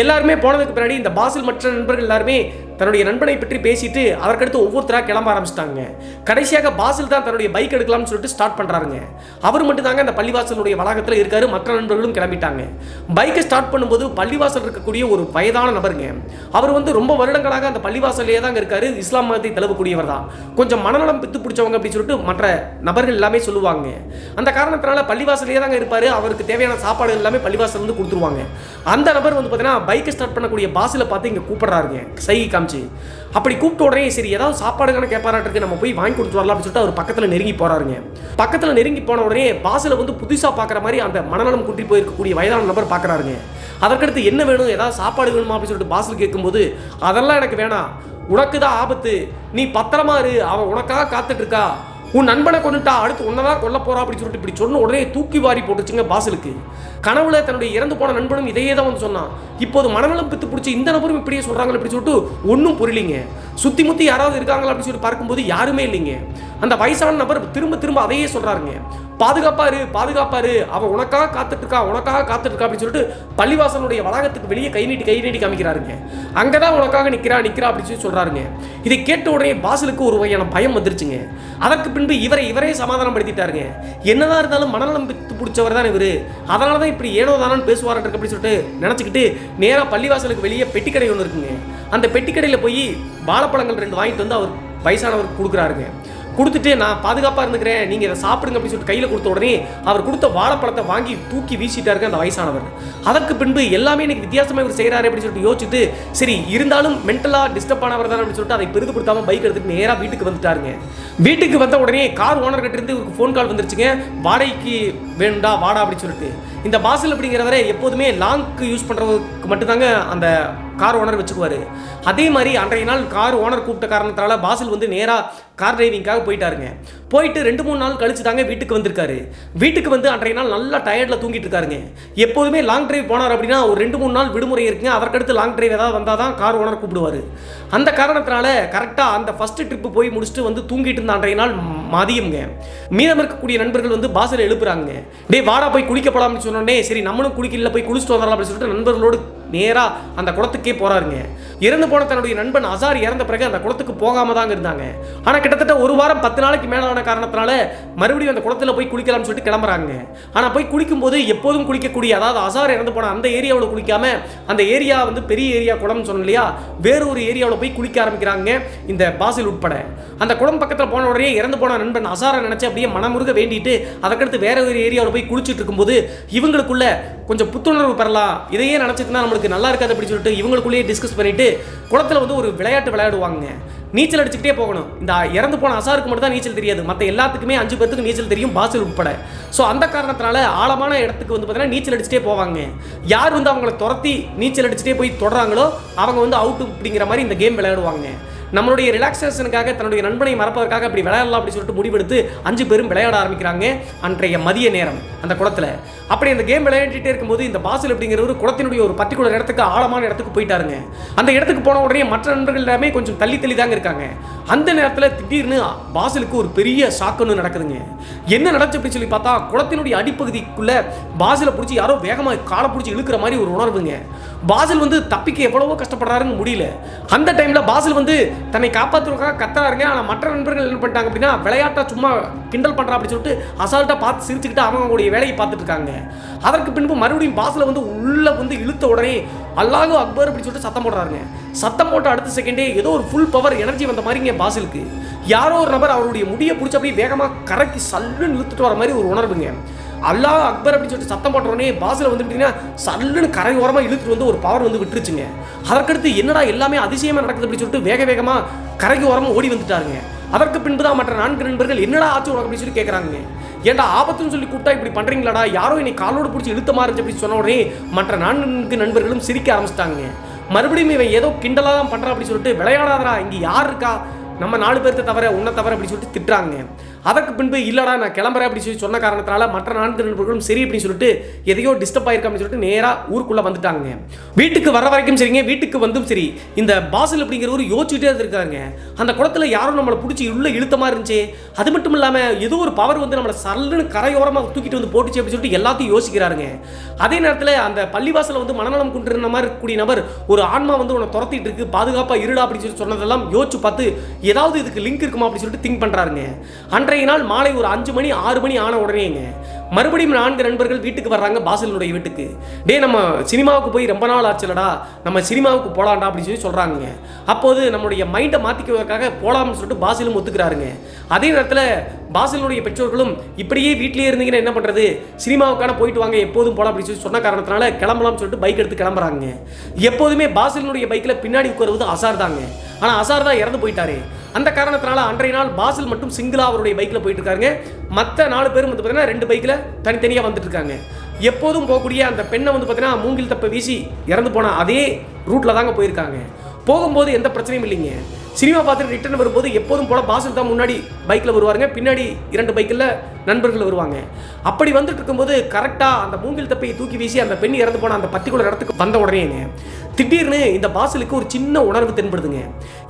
எல்லாருமே போனதுக்கு பின்னாடி இந்த பாசில் மற்ற நண்பர்கள் எல்லாருமே தன்னுடைய நண்பனை பற்றி பேசிட்டு அதற்கடுத்து ஒவ்வொருத்தராக கிளம்ப ஆரம்பிச்சிட்டாங்க. கடைசியாக பாசில் தான் தன்னுடைய பைக் எடுக்கலாம்னு சொல்லிட்டு ஸ்டார்ட் பண்ணுறாருங்க. அவர் மட்டும் தாங்க அந்த பள்ளிவாசலுடைய வளாகத்தில் இருக்காரு. மற்ற நண்பர்களும் கிளம்பிட்டாங்க. பைக்கை ஸ்டார்ட் பண்ணும்போது பள்ளிவாசல் இருக்கக்கூடிய ஒரு வயதான நபருங்க. அவர் வந்து ரொம்ப வருடங்களாக அந்த பள்ளிவாசல்லையே தாங்க இருக்காரு. இஸ்லாம் மதத்தை தழுவக்கூடியவர் தான். கொஞ்சம் மனநலம் பித்து பிடிச்சவங்க அப்படின்னு சொல்லிட்டு மற்ற நபர்கள் எல்லாமே சொல்லுவாங்க. அந்த காரணத்தினால பள்ளிவாசல்லையே தாங்க இருப்பாரு. அவருக்கு தேவையான சாப்பாடு எல்லாமே பள்ளிவாசல் வந்து கொடுத்துருவாங்க. அந்த நபர் வந்து பார்த்தீங்கன்னா பைக்கை ஸ்டார்ட் பண்ணக்கூடிய பாசில பார்த்து இங்கே கூப்பிடுறாருங்க, சைகை காமிச்சு. அப்படி கூப்பிட்ட உடனே சரி ஏதாவது சாப்பாடுக்கான கேட்பாராட்டுக்கு, நம்ம போய் வாங்கி கொடுத்து வரலாம் அப்படின்னு சொல்லிட்டு அவர் பக்கத்தில் நெருங்கி போறாருங்க. பக்கத்தில் நெருங்கி போன உடனே பாசில வந்து புதுசாக பார்க்குற மாதிரி அந்த மனநலம் குன்றி போயிருக்கக்கூடிய வயதான நபர் பார்க்குறாருங்க. அதற்கடுத்து என்ன வேணும், ஏதாவது சாப்பாடு வேணுமா அப்படின்னு சொல்லிட்டு பாசில் கேட்கும்போது அதெல்லாம் எனக்கு வேணாம், உனக்கு தான் ஆபத்து, நீ பத்திரமா இரு, அவன் உனக்காக காத்துட்டு இருக்கா, உன் நண்பனை கொண்டுட்டா அடுத்து உன்னதான் கொல்ல போறா அப்படின்னு சொல்லிட்டு இப்படி சொன்ன உடனே தூக்கி வாரி போட்டுச்சுங்க பாசிலுக்கு. கனவுல தன்னுடைய இறந்து போன நண்பனும் இதையே தான் வந்து சொன்னான். இப்போது மனநலம் பித்து பிடிச்சி இந்த நபரும் இப்படியே சொல்றாங்க அப்படி சொல்லிட்டு ஒன்றும் புரியலிங்க. சுத்தி முத்தி யாராவது இருக்காங்களா அப்படின்னு சொல்லி பார்க்கும்போது யாருமே இல்லைங்க. அந்த வயசான நபர் திரும்ப திரும்ப அதையே சொல்றாருங்க, பாதுகாப்பாரு பாதுகாப்பாரு, அவன் உனக்காக காத்துட்டு இருக்கா உனக்காக காத்துட்டு இருக்கா அப்படின்னு சொல்லிட்டு பள்ளிவாசலுடைய வளாகத்துக்கு வெளியே கை நீட்டி காமிக்கிறாருங்க. அங்கதான் உனக்காக நிக்கிறா அப்படின்னு சொல்லி சொல்றாருங்க. இதை கேட்ட உடனே பாசிலுக்கு ஒரு வகையான பயம் வந்துருச்சுங்க. அதற்கு பின்பு இவரே சமாதானப்படுத்திட்டாருங்க. என்னதான் இருந்தாலும் மனநலம் பிடிச்சவர் தான் இவரு, அதனாலதான் இப்படி ஏனோ தானு பேசுவார் அப்படின்னு சொல்லிட்டு நினைச்சுக்கிட்டு நேரா பள்ளிவாசலுக்கு வெளியே பெட்டிக்கடை ஒன்று இருக்குங்க. அந்த பெட்டிக்கடையில் போய் வாழைப்பழங்கள் 2 வாங்கிட்டு வந்து அவர் வயசானவருக்கு கொடுக்குறாருங்க. கொடுத்துட்டு நான் பாதுகாப்பாக இருந்துக்கிறேன், நீங்கள் இதை சாப்பிடுங்க அப்படின்னு சொல்லிட்டு கையில் கொடுத்த உடனே அவர் கொடுத்த வாழைப்பழத்தை வாங்கி தூக்கி வீசிட்டாருங்க அந்த வயசானவர். அதற்கு பின்பு எல்லாமே எனக்கு வித்தியாசமாக இவர் செய்கிறாரு அப்படின்னு சொல்லிட்டு யோசிச்சுட்டு சரி இருந்தாலும் மென்டலாக டிஸ்டர்ப் ஆனவர் தான் அப்படின்னு சொல்லிட்டு அதை பெரிதுபடுத்தாமல் பைக் எடுத்துட்டு நேராக வீட்டுக்கு வந்துட்டாருங்க. வீட்டுக்கு வந்த உடனே கார் ஓனர் கிட்ட இருந்து இவருக்கு ஃபோன் கால் வந்துருச்சுங்க, வாடகைக்கு வேணும்டா வாடா அப்படின்னு சொல்லிட்டு. இந்த பாசில் அப்படிங்கிறவரை எப்போதுமே லாங்க்கு யூஸ் பண்ணுறதுக்கு மட்டும்தாங்க அந்த கார் ஓனர் வச்சுக்குவார். அதே மாதிரி அன்றைய நாள் கார் ஓனர் கூப்பிட்ட காரணத்தால் பாசில் வந்து நேராக கார் டிரைவிங்காக போயிட்டாருங்க. போயிட்டு 2-3 நாள் கழிச்சு தாங்க வீட்டுக்கு வந்திருக்காரு. வீட்டுக்கு வந்து அன்றைய நாள் நல்லா டயர்டில் தூங்கிட்டு இருக்காருங்க. எப்போதுமே லாங் டிரைவ் போனார் அப்படின்னா ஒரு 2-3 நாள் விடுமுறை இருக்குங்க, அதற்கடுத்து லாங் டிரைவ் ஏதாவது வந்தால் தான் கார் ஓனர் கூப்பிடுவார். அந்த காரணத்தினால கரெக்டாக அந்த ஃபஸ்ட்டு ட்ரிப்பு போய் முடிச்சுட்டு வந்து தூங்கிட்டு இருந்த அன்றைய நாள் மதியம்ங்க. மீதம் இருக்கக்கூடிய நண்பர்கள் வந்து பாசில் எழுப்புறாங்க, டே வாடா போய் குளிக்க போகலாம்னு சொன்னோடனே சரி நம்மளும் குளிக்கல போய் குளிச்சுட்டு வரலாம் அப்படின்னு சொல்லிட்டு நண்பர்களோடு நேராக அந்த குளத்துக்கே போகிறாருங்க. இறந்து போன தன்னுடைய நண்பன் அசார் இறந்த பிறகு அந்த குளத்துக்கு போகாம தாங்க இருந்தாங்க. ஆனால் கிட்டத்தட்ட 1 வாரம் 10 நாளைக்கு மேலான காரணத்தினால மறுபடியும் அந்த குளத்தில் போய் குளிக்கலாம்னு சொல்லிட்டு கிளம்புறாங்க. ஆனால் போய் குளிக்கும்போது எப்போதும் குளிக்கக்கூடிய, அதாவது அசார் இறந்து போன அந்த ஏரியாவில் குளிக்காம அந்த ஏரியா வந்து பெரிய ஏரியா குளம்னு சொன்னோம் இல்லையா, வேறு ஒரு ஏரியாவில் போய் குளிக்க ஆரம்பிக்கிறாங்க இந்த பாசில் உட்பட. அந்த குளம் பக்கத்தில் போன உடனே இறந்து போன நண்பன் அசாரை நினச்சி அப்படியே மனமுருக வேண்டிட்டு அதற்கடுத்து வேற ஒரு ஏரியாவில் போய் குளிச்சுட்டு இருக்கும்போது இவங்களுக்குள்ள கொஞ்சம் புத்துணர்வு பெறலாம், இதையே நினச்சிட்டுனா நம்மளுக்கு நல்லா இருக்காது அப்படின்னு சொல்லிட்டு இவங்களுக்குள்ளேயே டிஸ்கஸ் பண்ணிட்டு குளத்தில் வந்து ஒரு விளையாட்டு விளையாடுவாங்க. நீச்சல் அடிச்சுக்கிட்டே போகணும். இந்த இறந்து போன அசாருக்கு மட்டும் தான் நீச்சல் தெரியாது, மற்ற எல்லாத்துக்குமே 5 பேருக்கு நீச்சல் தெரியும், பாசில் உட்பட. ஸோ அந்த காரணத்தினால ஆழமான இடத்துக்கு வந்து பார்த்தீங்கன்னா நீச்சல் அடிச்சுட்டே போவாங்க. யார் வந்து அவங்கள துரத்தி நீச்சல் அடிச்சுட்டே போய் தொடறாங்களோ அவங்க வந்து அவுட்டு அப்படிங்கிற மாதிரி இந்த கேம் விளையாடுவாங்க. நம்மளுடைய ரிலாக்ஸேஷனுக்காக தன்னுடைய நண்பனை மறப்பதற்காக அப்படி விளையாடலாம் அப்படின்னு சொல்லிட்டு முடிவெடுத்து 5 பேரும் விளையாட ஆரம்பிக்கிறாங்க அன்றைய மதிய நேரம் அந்த குளத்தில். அப்படி அந்த கேம் விளையாடிட்டே இருக்கும்போது இந்த பாசில் அப்படிங்கிறவர் குளத்தினுடைய ஒரு பர்டிகுலர் இடத்துக்கு ஆழமான இடத்துக்கு போயிட்டாருங்க. அந்த இடத்துக்கு போன உடனே மற்ற நண்பர்கள் எல்லாமே கொஞ்சம் தள்ளி தாங்க இருக்காங்க. அந்த நேரத்தில் திடீர்னு பாசிலுக்கு ஒரு பெரிய ஷாக்கு நடக்குதுங்க. என்ன நடந்துச்சு அப்படின்னு சொல்லி பார்த்தா குளத்தினுடைய அடிப்பகுதிக்குள்ள பாசிலை பிடிச்சி யாரோ வேகமாக காலை பிடிச்சி இழுக்கிற மாதிரி ஒரு உணர்வுங்க. பாசில் வந்து தப்பிக்க எவ்வளவோ கஷ்டப்படுறாருன்னு முடியல. அந்த டைமில் பாசில் வந்து தன்னை காப்பாற்றுவதற்காக கத்துறாருங்க. ஆனால் மற்ற நண்பர்கள் என்ன பண்ணிட்டாங்க அப்படின்னா விளையாட்டா சும்மா கிண்டல் பண்ணுறா அப்படின்னு சொல்லிட்டு அசால்ட்டாக பார்த்து சிரிச்சுக்கிட்டு அவங்களுடைய வேலையை பார்த்துட்டு இருக்காங்க. அதற்கு பின்பு மறுபடியும் பாசில் வந்து உள்ளே வந்து இழுத்த உடனே அல்லாஹு அக்பர் அப்படின்னு சொல்லிட்டு சத்தம் போடுறாருங்க. சத்தம் போட்ட அடுத்த செகண்டே ஏதோ ஒரு ஃபுல் பவர் எனர்ஜி வந்த மாதிரிங்க பாசிலுக்கு. யாரோ ஒரு நபர் அவருடைய முடியை பிடிச்சி அப்படியே வேகமாக கரைக்கு சல்லுன்னு இழுத்துட்டு வர மாதிரி ஒரு உணர்வுங்க. அல்லாஹ் அக்பர் அப்படின்னு சொல்லிட்டு சத்தம் போட்ட உடனே பாசில் வந்து பார்த்தீங்கன்னா சல்லுன்னு கரை ஓரமாக இழுத்துட்டு வந்து ஒரு பவர் வந்து விட்டுருச்சுங்க. அதற்கடுத்து என்னடா எல்லாமே அதிசயமாக நடக்குது அப்படின்னு சொல்லிட்டு வேகமாக கரைக்கு ஓரமாக ஓடி வந்துட்டாருங்க. அதற்கு பின்பு தான் மற்ற 4 நண்பர்கள் என்னடா ஆச்சு உனக்கு அப்படின்னு சொல்லி கேட்குறாங்க. ஏன்டா ஆபத்துன்னு சொல்லி கூப்பிட்டா இப்படி பண்ணுறீங்களாடா, யாரோ என்னை காலோடு பிடிச்சி இழுத்த மாதிரி அப்படின்னு சொன்ன உடனே மற்ற 4 நண்பர்களும் சிரிக்க ஆரம்பிச்சிட்டாங்க. மறுபடியும் இவன் ஏதோ கிண்டலாக தான் பண்ணுறா அப்படின்னு சொல்லிட்டு விளையாடாதரா, இங்கே யார் இருக்கா, நம்ம 4 பேர்த்த தவிர உன்னை தவிர அப்படின்னு சொல்லிட்டு திட்டுறாங்க. அதற்கு பின்பு இல்லடா நான் கிளம்புறேன் அப்படின்னு சொல்லி சொன்ன காரணத்தினால மற்ற 4 நண்பர்களும் சரி அப்படின்னு சொல்லிட்டு எதையோ டிஸ்டர்ப் ஆயிருக்க அப்படின்னு சொல்லிட்டு நேராக ஊருக்குள்ளே வந்துட்டாங்க. வீட்டுக்கு வர வரைக்கும் சரிங்க, வீட்டுக்கு வந்தும் சரி இந்த பாசில் அப்படிங்கிறவர் யோசிச்சுட்டே இருக்காங்க. அந்த குளத்தில் யாரும் நம்மளை பிடிச்சி உள்ள இழுத்த மாதிரி இருந்துச்சு. அது மட்டும் இல்லாமல் ஏதோ ஒரு பவர் வந்து நம்மளை சல்லுன்னு கரையோரமாக தூக்கிட்டு வந்து போட்டுச்சு அப்படின்னு சொல்லிட்டு எல்லாத்தையும் யோசிக்கிறாருங்க. அதே நேரத்தில் அந்த பள்ளிவாசலில் வந்து மனநலம் கொண்டிருந்த மாதிரி இருக்கக்கூடிய நபர் ஒரு ஆன்மா வந்து உன்னை துரத்திட்டு இருக்கு, பாதுகாப்பாக இருடா அப்படின்னு சொல்லி சொன்னதெல்லாம் யோசிச்சு பார்த்து ஏதாவது இதுக்கு லிங்க் இருக்குமா அப்படின்னு சொல்லிட்டு திங்க் பண்ணுறாருங்க. அன்றைய நாள் மாலை ஒரு 5 மணி 6 மணி ஆன உடனேங்க மறுபடியும் 4 நண்பர்கள் வீட்டுக்கு வர்றாங்க, பாசிலுடைய வீட்டுக்கு. டே நம்ம சினிமாவுக்கு போய் ரொம்ப நாள் ஆச்சுலடா, நம்ம சினிமாவுக்கு போகலாம்டா அப்படின்னு சொல்லி சொல்கிறாங்க. அப்போது நம்மளுடைய மைண்டை மாற்றிக்குவதற்காக போகலாம்னு சொல்லிட்டு பாசிலும் ஒத்துக்கிறாருங்க. அதே நேரத்தில் பாசிலுடைய பெற்றோர்களும் இப்படியே வீட்டிலேயே இருந்தீங்கன்னா என்ன பண்ணுறது, சினிமாவுக்கான போயிட்டு வாங்க எப்போதும் போகலாம் அப்படின்னு சொல்லி சொன்ன காரணத்தினால கிளம்பலாம்னு சொல்லிட்டு பைக் எடுத்து கிளம்புறாங்க. எப்போதுமே பாசிலுடைய பைக்கில் பின்னாடி உட்காருவது அசார் தாங்க. ஆனால் அசார் தான் இறந்து போயிட்டாரு. அந்த காரணத்தினால அன்றைய நாள் பாசில் மட்டும் சிங்கிளாக அவருடைய பைக்கில் போயிட்டு இருக்காங்க. மற்ற 4 பேரும் வந்து பார்த்தீங்கன்னா 2 பைக்கில் தனித்தனியாக வந்துட்டு இருக்காங்க. எப்போதும் போகக்கூடிய அந்த பெண்ணை வந்து பார்த்தீங்கன்னா மூங்கில் தப்பை வீசி இறந்து போன அதே ரூட்டில் தாங்க போயிருக்காங்க. போகும்போது எந்த பிரச்சனையும் இல்லைங்க. சினிமா பார்த்துட்டு ரிட்டர்ன் வரும்போது எப்போதும் போல பாசில் தான் முன்னாடி பைக்கில் வருவாருங்க, பின்னாடி 2 பைக்கில் நண்பர்கள் வருவாங்க. அப்படி வந்துட்டு இருக்கும்போது கரெக்டாக அந்த மூங்கில் தப்பையை தூக்கி வீசி அந்த பெண் இறந்து போன அந்த பர்டிகுலர் இடத்துக்கு வந்த உடனேங்க திடீர்னு இந்த பாசிலுக்கு ஒரு சின்ன உணர்வு தென்படுதுங்க.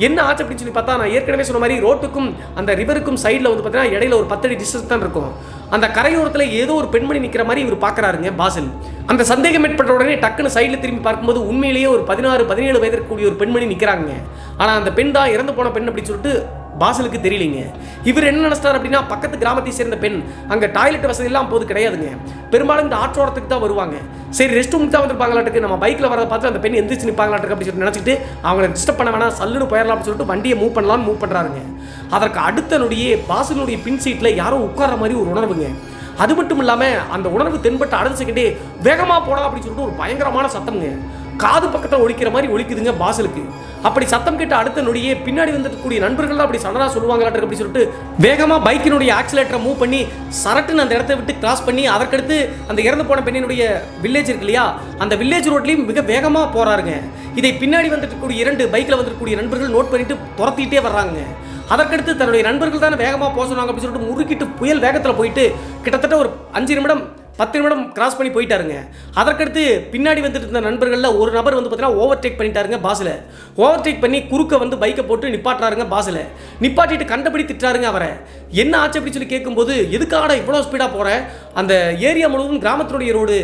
என்ன ஆச்சு அப்படின்னு சொல்லி பார்த்தா, நான் ஏற்கனவே சொன்ன மாதிரி ரோட்டுக்கும் அந்த ரிவருக்கும் சைடில் வந்து பார்த்தீங்கன்னா இடையில ஒரு 10 அடி டிஸ்டன்ஸ் தான் இருக்கும். அந்த கரையோரத்தில் ஏதோ ஒரு பெண்மணி நிற்கிற மாதிரி இவர் பார்க்குறாருங்க பாசில். அந்த சந்தேகம் ஏற்பட்ட உடனே டக்குன்னு சைடில் திரும்பி பார்க்கும்போது உண்மையிலேயே ஒரு 16-17 வயது இருக்கக்கூடிய ஒரு பெண்மணி நிற்கிறாங்க. ஆனால் அந்த பெண் தான் இறந்து போன பெண் அப்படின்னு சொல்லிட்டு பாசிலுக்கு தெரியலைங்க. இவர் என்ன நினைச்சார் அப்படின்னா, பக்கத்து கிராமத்தை சேர்ந்த பெண், அங்கே டாய்லெட் வசதி எல்லாம் போது கிடையாதுங்க. பெரும்பாலும் இந்த ஆற்றோரத்துக்கு தான் வருவாங்க. சரி ரெஸ்ட் ரூமுக்கு தான் வந்துருப்பாங்களாட்டுக்கு, நம்ம பைக்கில் வரதை பார்த்து அந்த பெண் எந்திரிச்சு நிற்பாங்களாட்டுக்கு அப்படின்னு சொல்லிட்டு நினச்சிட்டு அவங்களை டிஸ்டர்ப் பண்ண வேணாம், சல்லுன்னு போயிடலாம் அப்படின்னு சொல்லிட்டு வண்டியை மூவ் பண்ணுறாருங்க. அதற்கு அடுத்த நொடியே பாசிலுடைய பின் சீட்டில் யாரோ உட்கார்ற மாதிரி ஒரு உணர்வுங்க. அது மட்டும் இல்லாமல் அந்த உணர்வு தென்பட்ட அடுத்த செகண்டே வேகமாக போடா அப்படின்னு சொல்லிட்டு ஒரு பயங்கரமான சத்தம்ங்க காது பக்கத்தில் ஒழிக்கிற மாதிரி ஒழிக்குதுங்க பாசிலுக்கு. அப்படி சத்தம் கேட்ட அடுத்த நொடியே பின்னாடி வந்துக்கூடிய நண்பர்கள் அப்படி சடனா சொல்லுவாங்களாட்டு அப்படின்னு சொல்லிட்டு வேகமாக பைக்கினுடைய ஆக்சிலேட்டரை மூவ் பண்ணி சரட்டுன்னு அந்த இடத்த விட்டு கிராஸ் பண்ணி அதற்கடுத்து அந்த இறந்து போன பெண்ணினுடைய வில்லேஜ் இருக்கு இல்லையா, அந்த வில்லேஜ் ரோட்லையும் மிக வேகமாக போகிறாருங்க. இதை பின்னாடி வந்துட்டு 2 பைக்கில் வந்துருக்கூடிய நண்பர்கள் நோட் பண்ணிட்டு துரத்திட்டே வர்றாங்க. அதற்கடுத்து தன்னுடைய நண்பர்கள் தானே வேகமாக போக சொன்னாங்க அப்படின்னு சொல்லிட்டு முறுக்கிட்டு புயல் வேகத்தில் போயிட்டு கிட்டத்தட்ட ஒரு 5 நிமிடம் 10 நிமிடம் கிராஸ் பண்ணி போயிட்டாருங்க. அதற்கடுத்து பின்னாடி வந்துட்டு இருந்த நண்பர்களில் ஒரு நபர் வந்து பார்த்தீங்கன்னா ஓவர்டேக் பண்ணிட்டாருங்க பாசில். ஓவர்டேக் பண்ணி குறுக்க வந்து பைக்கை போட்டு நிப்பாட்டுறாருங்க பாசில். நிப்பாட்டிட்டு கண்டபடி திட்டுறாருங்க அவரை. என்ன ஆச்சு அப்படின்னு சொல்லி கேட்கும்போது, எதுக்காக இவ்வளோ ஸ்பீடாக போகிறேன், அந்த ஏரியா முழுவதும் கிராமத்தினுடைய ரோடு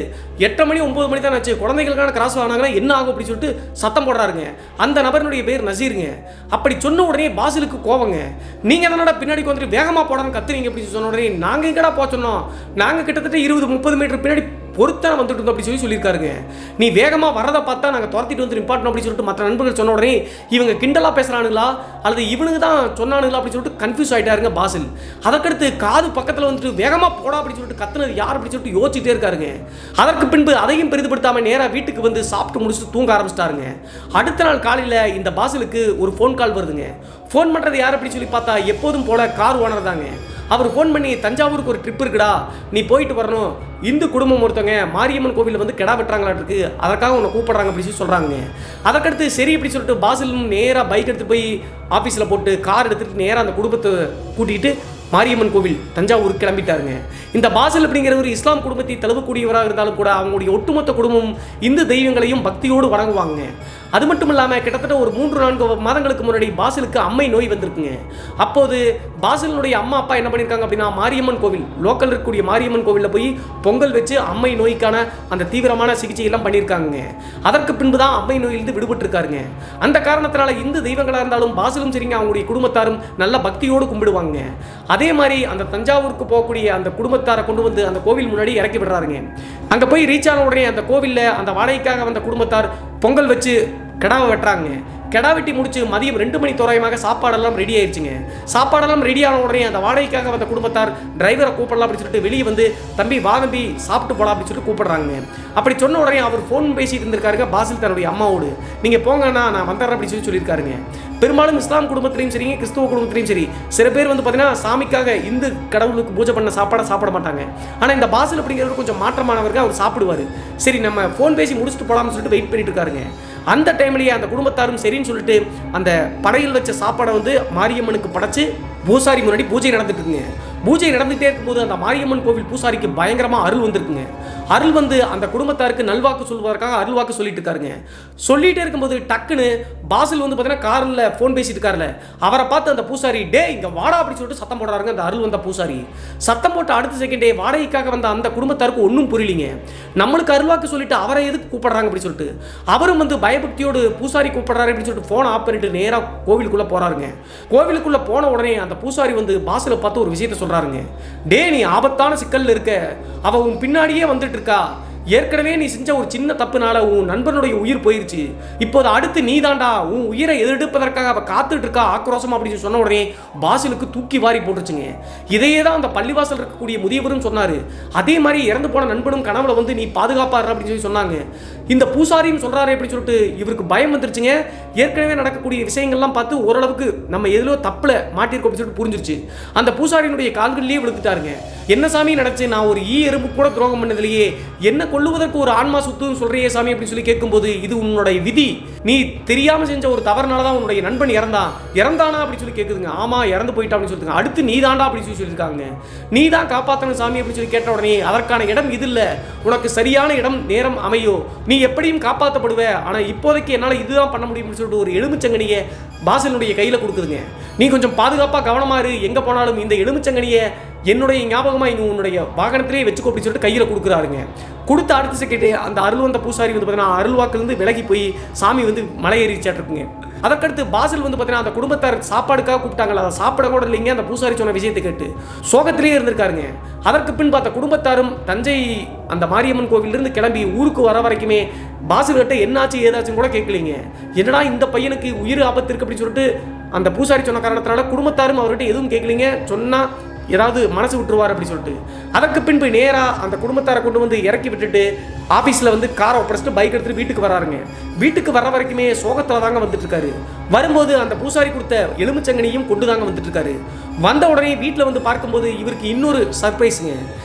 8 மணி 9 மணி தான் ஆச்சு, குழந்தைகளுக்கான கிராஸ் ஆனாங்கன்னா என்ன ஆகும் அப்படின்னு சொல்லிட்டு சத்தம் போடுறாருங்க. அந்த நபருடைய பேர் நசீருங்க. அப்படி சொன்ன உடனே பாசிலுக்கு கோவங்க. நீங்கள் என்னடா பின்னாடி வந்துட்டு வேகமாக போடான்னு கத்துறீங்க அப்படின்னு சொன்ன உடனே, நாங்கள் எங்கடா போக சொன்னோம், நாங்கள் கிட்டத்தட்ட 20-30 மீட்டர் பின்னாடி பொறுத்தான வந்துட்டு இருந்தோம் அப்படி சொல்லியிருக்காருங்க. நீ வேகமாக வரதை பார்த்தா நாங்கள் துரத்திட்டு வந்து நிப்பாட்டணும் அப்படின்னு சொல்லிட்டு மற்ற நண்பர்கள் சொன்ன உடனே இவங்க கிண்டலாக பேசுகிறானுங்களா அல்லது இவனுக்கு தான் சொன்னானுங்களா அப்படின்னு சொல்லிட்டு கன்ஃபியூஸ் ஆகிட்டாருங்க பாசில். அதற்கடுத்து காது பக்கத்தில் வந்துட்டு வேகமாக போடா அப்படின்னு சொல்லிட்டு கத்துனது யார் அப்படின்னு சொல்லிட்டு யோசிச்சுட்டே இருக்காருங்க. அதற்கு பின்பு அதையும் பெரிதுபடுத்தாமல் நேராக வீட்டுக்கு வந்து சாப்பிட்டு முடிச்சுட்டு தூங்க ஆரம்பிச்சிட்டாருங்க. அடுத்த நாள் காலையில் இந்த பாசிலுக்கு ஒரு ஃபோன் கால் வருதுங்க. ஃபோன் பண்ணுறது யார் அப்படின்னு சொல்லி பார்த்தா எப்போதும் போல கார் ஓனர் தாங்க. அவர் ஃபோன் பண்ணி, தஞ்சாவூருக்கு ஒரு ட்ரிப் இருக்குடா, நீ போயிட்டு வரணும், இந்து குடும்பம் ஒருத்தவங்க மாரியம்மன் கோவிலில் வந்து கிடா வெட்டுறாங்களாட்டுருக்கு, அதற்காக உன்னை கூப்பிட்றாங்க அப்படின்னு சொல்லி சொல்கிறாங்க. அதற்கடுத்து சரி அப்படி சொல்லிட்டு பாசிலும் நேராக பைக் எடுத்து போய் ஆஃபீஸில் போட்டு கார் எடுத்துகிட்டு நேராக அந்த குடும்பத்தை கூட்டிகிட்டு மாரியம்மன் கோவில் தஞ்சாவூருக்கு கிளம்பிட்டாருங்க. இந்த பாசில் அப்படிங்கிற ஒரு இஸ்லாம் குடும்பத்தை தழுவக்கூடியவராக இருந்தாலும் கூட அவங்களுடைய ஒட்டுமொத்த குடும்பம் இந்து தெய்வங்களையும் பக்தியோடு வணங்குவாங்க. அது மட்டும் இல்லாமல் கிட்டத்தட்ட ஒரு 3-4 மாதங்களுக்கு முன்னாடி பாசிலுக்கு அம்மை நோய் வந்திருக்குங்க. அப்போது பாசிலுடைய அம்மா அப்பா என்ன பண்ணியிருக்காங்க அப்படின்னா, மாரியம்மன் கோவில் லோக்கல் இருக்கக்கூடிய மாரியம்மன் கோவிலில் போய் பொங்கல் வச்சு அம்மை நோய்க்கான அந்த தீவிரமான சிகிச்சை எல்லாம் பண்ணியிருக்காங்க. அதற்கு பின்பு தான் அம்மை நோயிலிருந்து விடுபட்டு இருக்காருங்க. அந்த காரணத்தினால இந்து தெய்வங்களாக இருந்தாலும் பாசிலும் சரிங்க அவங்களுடைய குடும்பத்தாரும் நல்ல பக்தியோடு கும்பிடுவாங்க. அதே மாதிரி அந்த தஞ்சாவூருக்கு போகக்கூடிய அந்த குடும்பத்தாரை கொண்டு வந்து அந்த கோவில் முன்னாடி இறக்கி விடுறாருங்க. அங்கே போய் ரீச் ஆன உடனே அந்த கோவிலில் அந்த வாடகைக்காக வந்த குடும்பத்தார் பொங்கல் வச்சு கிடாவை வெட்டுறாங்க. கிடா வெட்டி முடிச்சு மதியம் 2 மணி தோராயமாக சாப்பாடெல்லாம் ரெடி ஆயிடுச்சுங்க. சாப்பாடெல்லாம் ரெடி ஆன உடனே அந்த வாடகைக்காக வந்த குடும்பத்தார் டிரைவரை கூப்பிடலாம் அப்படின்னு சொல்லிட்டு வெளியே வந்து, தம்பி வா தம்பி சாப்பிட்டு போகலாம் அப்படின்னு சொல்லிட்டு கூப்பிடுறாங்க. அப்படி சொன்ன உடனே அவர் ஃபோன் பேசிட்டு இருந்திருக்காருங்க பாசில் தன்னுடைய அம்மாவோடு. நீங்கள் போங்கண்ணா நான் வந்துடுறேன் அப்படின்னு சொல்லியிருக்காருங்க. பெரும்பாலும் இஸ்லாம் குடும்பத்திலையும் சரி கிறிஸ்துவ குடும்பத்திலையும் சரி சில பேர் வந்து பார்த்தீங்கன்னா சாமிக்காக இந்து கடவுளுக்கு பூஜை பண்ண சாப்பாடை சாப்பிட மாட்டாங்க. ஆனால் இந்த பாசில் அப்படிங்கிறது கொஞ்சம் மாற்றமானவர்கள், அவர் சாப்பிடுவார். சரி நம்ம ஃபோன் பேசி முடிச்சுட்டு போகலாம்னு சொல்லிட்டு வெயிட் பண்ணிட்டு இருக்காருங்க. அந்த டைம்லேயே அந்த குடும்பத்தாரும் சரின்னு சொல்லிட்டு அந்த படையில் வச்ச சாப்பாடை வந்து மாரியம்மனுக்கு படைச்சு பூசாரி முன்னாடி பூஜை நடந்துட்டு இருக்குங்க. பூஜை நடந்துகிட்டே இருக்கும்போது அந்த மாரியம்மன் கோவில் பூசாரிக்கு பயங்கரமாக அருள் வந்திருக்குங்க. அருள் வந்து அந்த குடும்பத்தாருக்கு நல்வாக்கு சொல்வதற்காக அருள் வாக்கு சொல்லிட்டு இருக்காருங்க. சொல்லிட்டே இருக்கும்போது டக்குன்னு பாசில் வந்து பார்த்தீங்கன்னா காரில் ஃபோன் பேசிட்டு இருக்காருல, அவரை பார்த்து அந்த பூசாரி டே இங்கே வாடா அப்படின்னு சொல்லிட்டு சத்தம் போடுறாருங்க. அந்த அருள் வந்த பூசாரி சத்தம் போட்டு அடுத்த செகண்டே வாடகைக்காக வந்த அந்த குடும்பத்தாருக்கு ஒன்றும் புரியலிங்க. நம்மளுக்கு அருள்வாக்கு சொல்லிட்டு அவரை எதுக்கு கூப்பிடுறாங்க அப்படின்னு சொல்லிட்டு அவரும் வந்து பயபக்தியோடு பூசாரி கூப்பிடுறாரு அப்படின்னு சொல்லிட்டு ஃபோன் ஆஃப் பண்ணிட்டு நேராக கோவிலுக்குள்ளே போறாருங்க. கோவிலுக்குள்ளே போன உடனே அந்த பூசாரி வந்து பாசில பார்த்து ஒரு விஷயத்த சொல்றாருங்க. டே நீ ஆபத்தான சிக்கல்ல இருக்க, அவ உன் பின்னாடியே வந்துட்டு இருக்கா. ஏற்கனவே நீ செஞ்ச ஒரு சின்ன தப்புனால உன் நண்பனுடைய உயிர் போயிருச்சு. இப்போது அடுத்து நீ தாண்டா உன் உயிரை எதிர்ப்பதற்காக அவ காத்துட்டு இருக்கா ஆக்ரோஷமா அப்படின்னு சொன்ன உடனே பாசிலுக்கு தூக்கி வாரி போட்டுருச்சுங்க. இதையே தான் அந்த பள்ளிவாசல் இருக்கக்கூடிய முதியவரும் சொன்னாரு. அதே மாதிரி இறந்து போன நண்பனும் கனவுல வந்து நீ பாதுகாப்பாரு அப்படின்னு சொல்லி சொன்னாங்க. இந்த பூசாரியும் சொல்றாரு அப்படின்னு சொல்லிட்டு இவருக்கு பயம் வந்துருச்சுங்க. ஏற்கனவே நடக்கக்கூடிய விஷயங்கள்லாம் பார்த்து ஓரளவுக்கு நம்ம எதிலோ தப்புல மாட்டிருக்கோம் அப்படின்னு சொல்லிட்டு புரிஞ்சிருச்சு. அந்த பூசாரியினுடைய கால்களிலேயே விழுந்துட்டாருங்க. என்ன சாமி நடந்துச்சு, நான் ஒரு எறும்பு கூட துரோகம் பண்ணதிலேயே, என்ன கொல்லுவதற்கு ஒரு ஆன்மா சுத்துன்னு சொல்றியே சாமி அப்படின்னு சொல்லி கேட்கும்போது இது உன்னுடைய விதி, நீ தெரியாம செஞ்ச ஒரு தவறுனால தான் உன்னுடைய நண்பன் இறந்தானா அப்படின்னு சொல்லி கேட்குதுங்க. ஆமா இறந்து போயிட்டா அப்படின்னு சொல்லிட்டு அடுத்து நீ தாண்டா அப்படின்னு சொல்லி சொல்லியிருக்காங்க. நீ தான் காப்பாற்றணும் சாமி அப்படின்னு சொல்லி கேட்ட உடனே அதற்கான இடம் இது இல்லை, உனக்கு சரியான இடம் நேரம் அமையோ, நீ எப்படியும் காப்பாற்றப்படுவ, ஆனால் இப்போதைக்கு என்னால் இதுதான் பண்ண முடியும்னு சொல்லிட்டு ஒரு எலுமிச்சங்கனியை பாசிலுடைய கையில் கொடுக்குதுங்க. நீ கொஞ்சம் பாதுகாப்பாக கவனமா இரு, எங்கே போனாலும் இந்த எலுமிச்சங்கனியை என்னுடைய ஞாபகமாக இன்னும் உன்னுடைய வாகனத்திலே வச்சுக்கோ அப்படின்னு சொல்லிட்டு கையில் கொடுக்குறாருங்க. கொடுத்த அடுத்த செகண்டே அந்த அருள் வந்த பூசாரி வந்து பார்த்தீங்கன்னா அருள்வாக்கிலிருந்து விலகி போய் சாமி வந்து மலை ஏறிச்சாட்டிருக்குங்க. அதற்கடுத்து பாசில் வந்து பார்த்தீங்கன்னா அந்த குடும்பத்தார் சாப்பாடுக்காக கூப்பிட்டாங்களா, அதை சாப்பிட கூட இல்லைங்க. அந்த பூசாரி சொன்ன விஷயத்தை கேட்டு சோகத்திலே இருந்திருக்காருங்க. அதற்கு பின் பார்த்த குடும்பத்தாரும் தஞ்சை அந்த மாரியம்மன் கோவிலிருந்து கிளம்பி ஊருக்கு வர வரைக்குமே பாசில் கிட்ட என்னாச்சு ஏதாச்சுன்னு கூட கேட்கலீங்க. என்னடா இந்த பையனுக்கு உயிர் ஆபத்து இருக்கு அப்படின்னு சொல்லிட்டு அந்த பூசாரி சொன்ன காரணத்தினால குடும்பத்தாரும் அவர்கிட்ட எதுவும் கேட்கலீங்க. சொன்னா ஏதாவது மனசு விட்டுருவார் அப்படி சொல்லிட்டு அதற்கு பின்பு நேராக அந்த குடும்பத்தாரை கொண்டு வந்து இறக்கி விட்டுட்டு ஆஃபீஸில் வந்து காரை ஒப்படைச்சிட்டு பைக் எடுத்துட்டு வீட்டுக்கு வராருங்க. வீட்டுக்கு வர வரைக்குமே சோகத்தில் தாங்க வந்துட்டு இருக்காரு. வரும்போது அந்த பூசாரி கொடுத்த எலுமிச்சங்கனியும் கொண்டு தாங்க வந்துட்டு இருக்காரு. வந்த உடனே வீட்டில் வந்து பார்க்கும்போது இவருக்கு இன்னொரு சர்ப்ரைஸுங்க.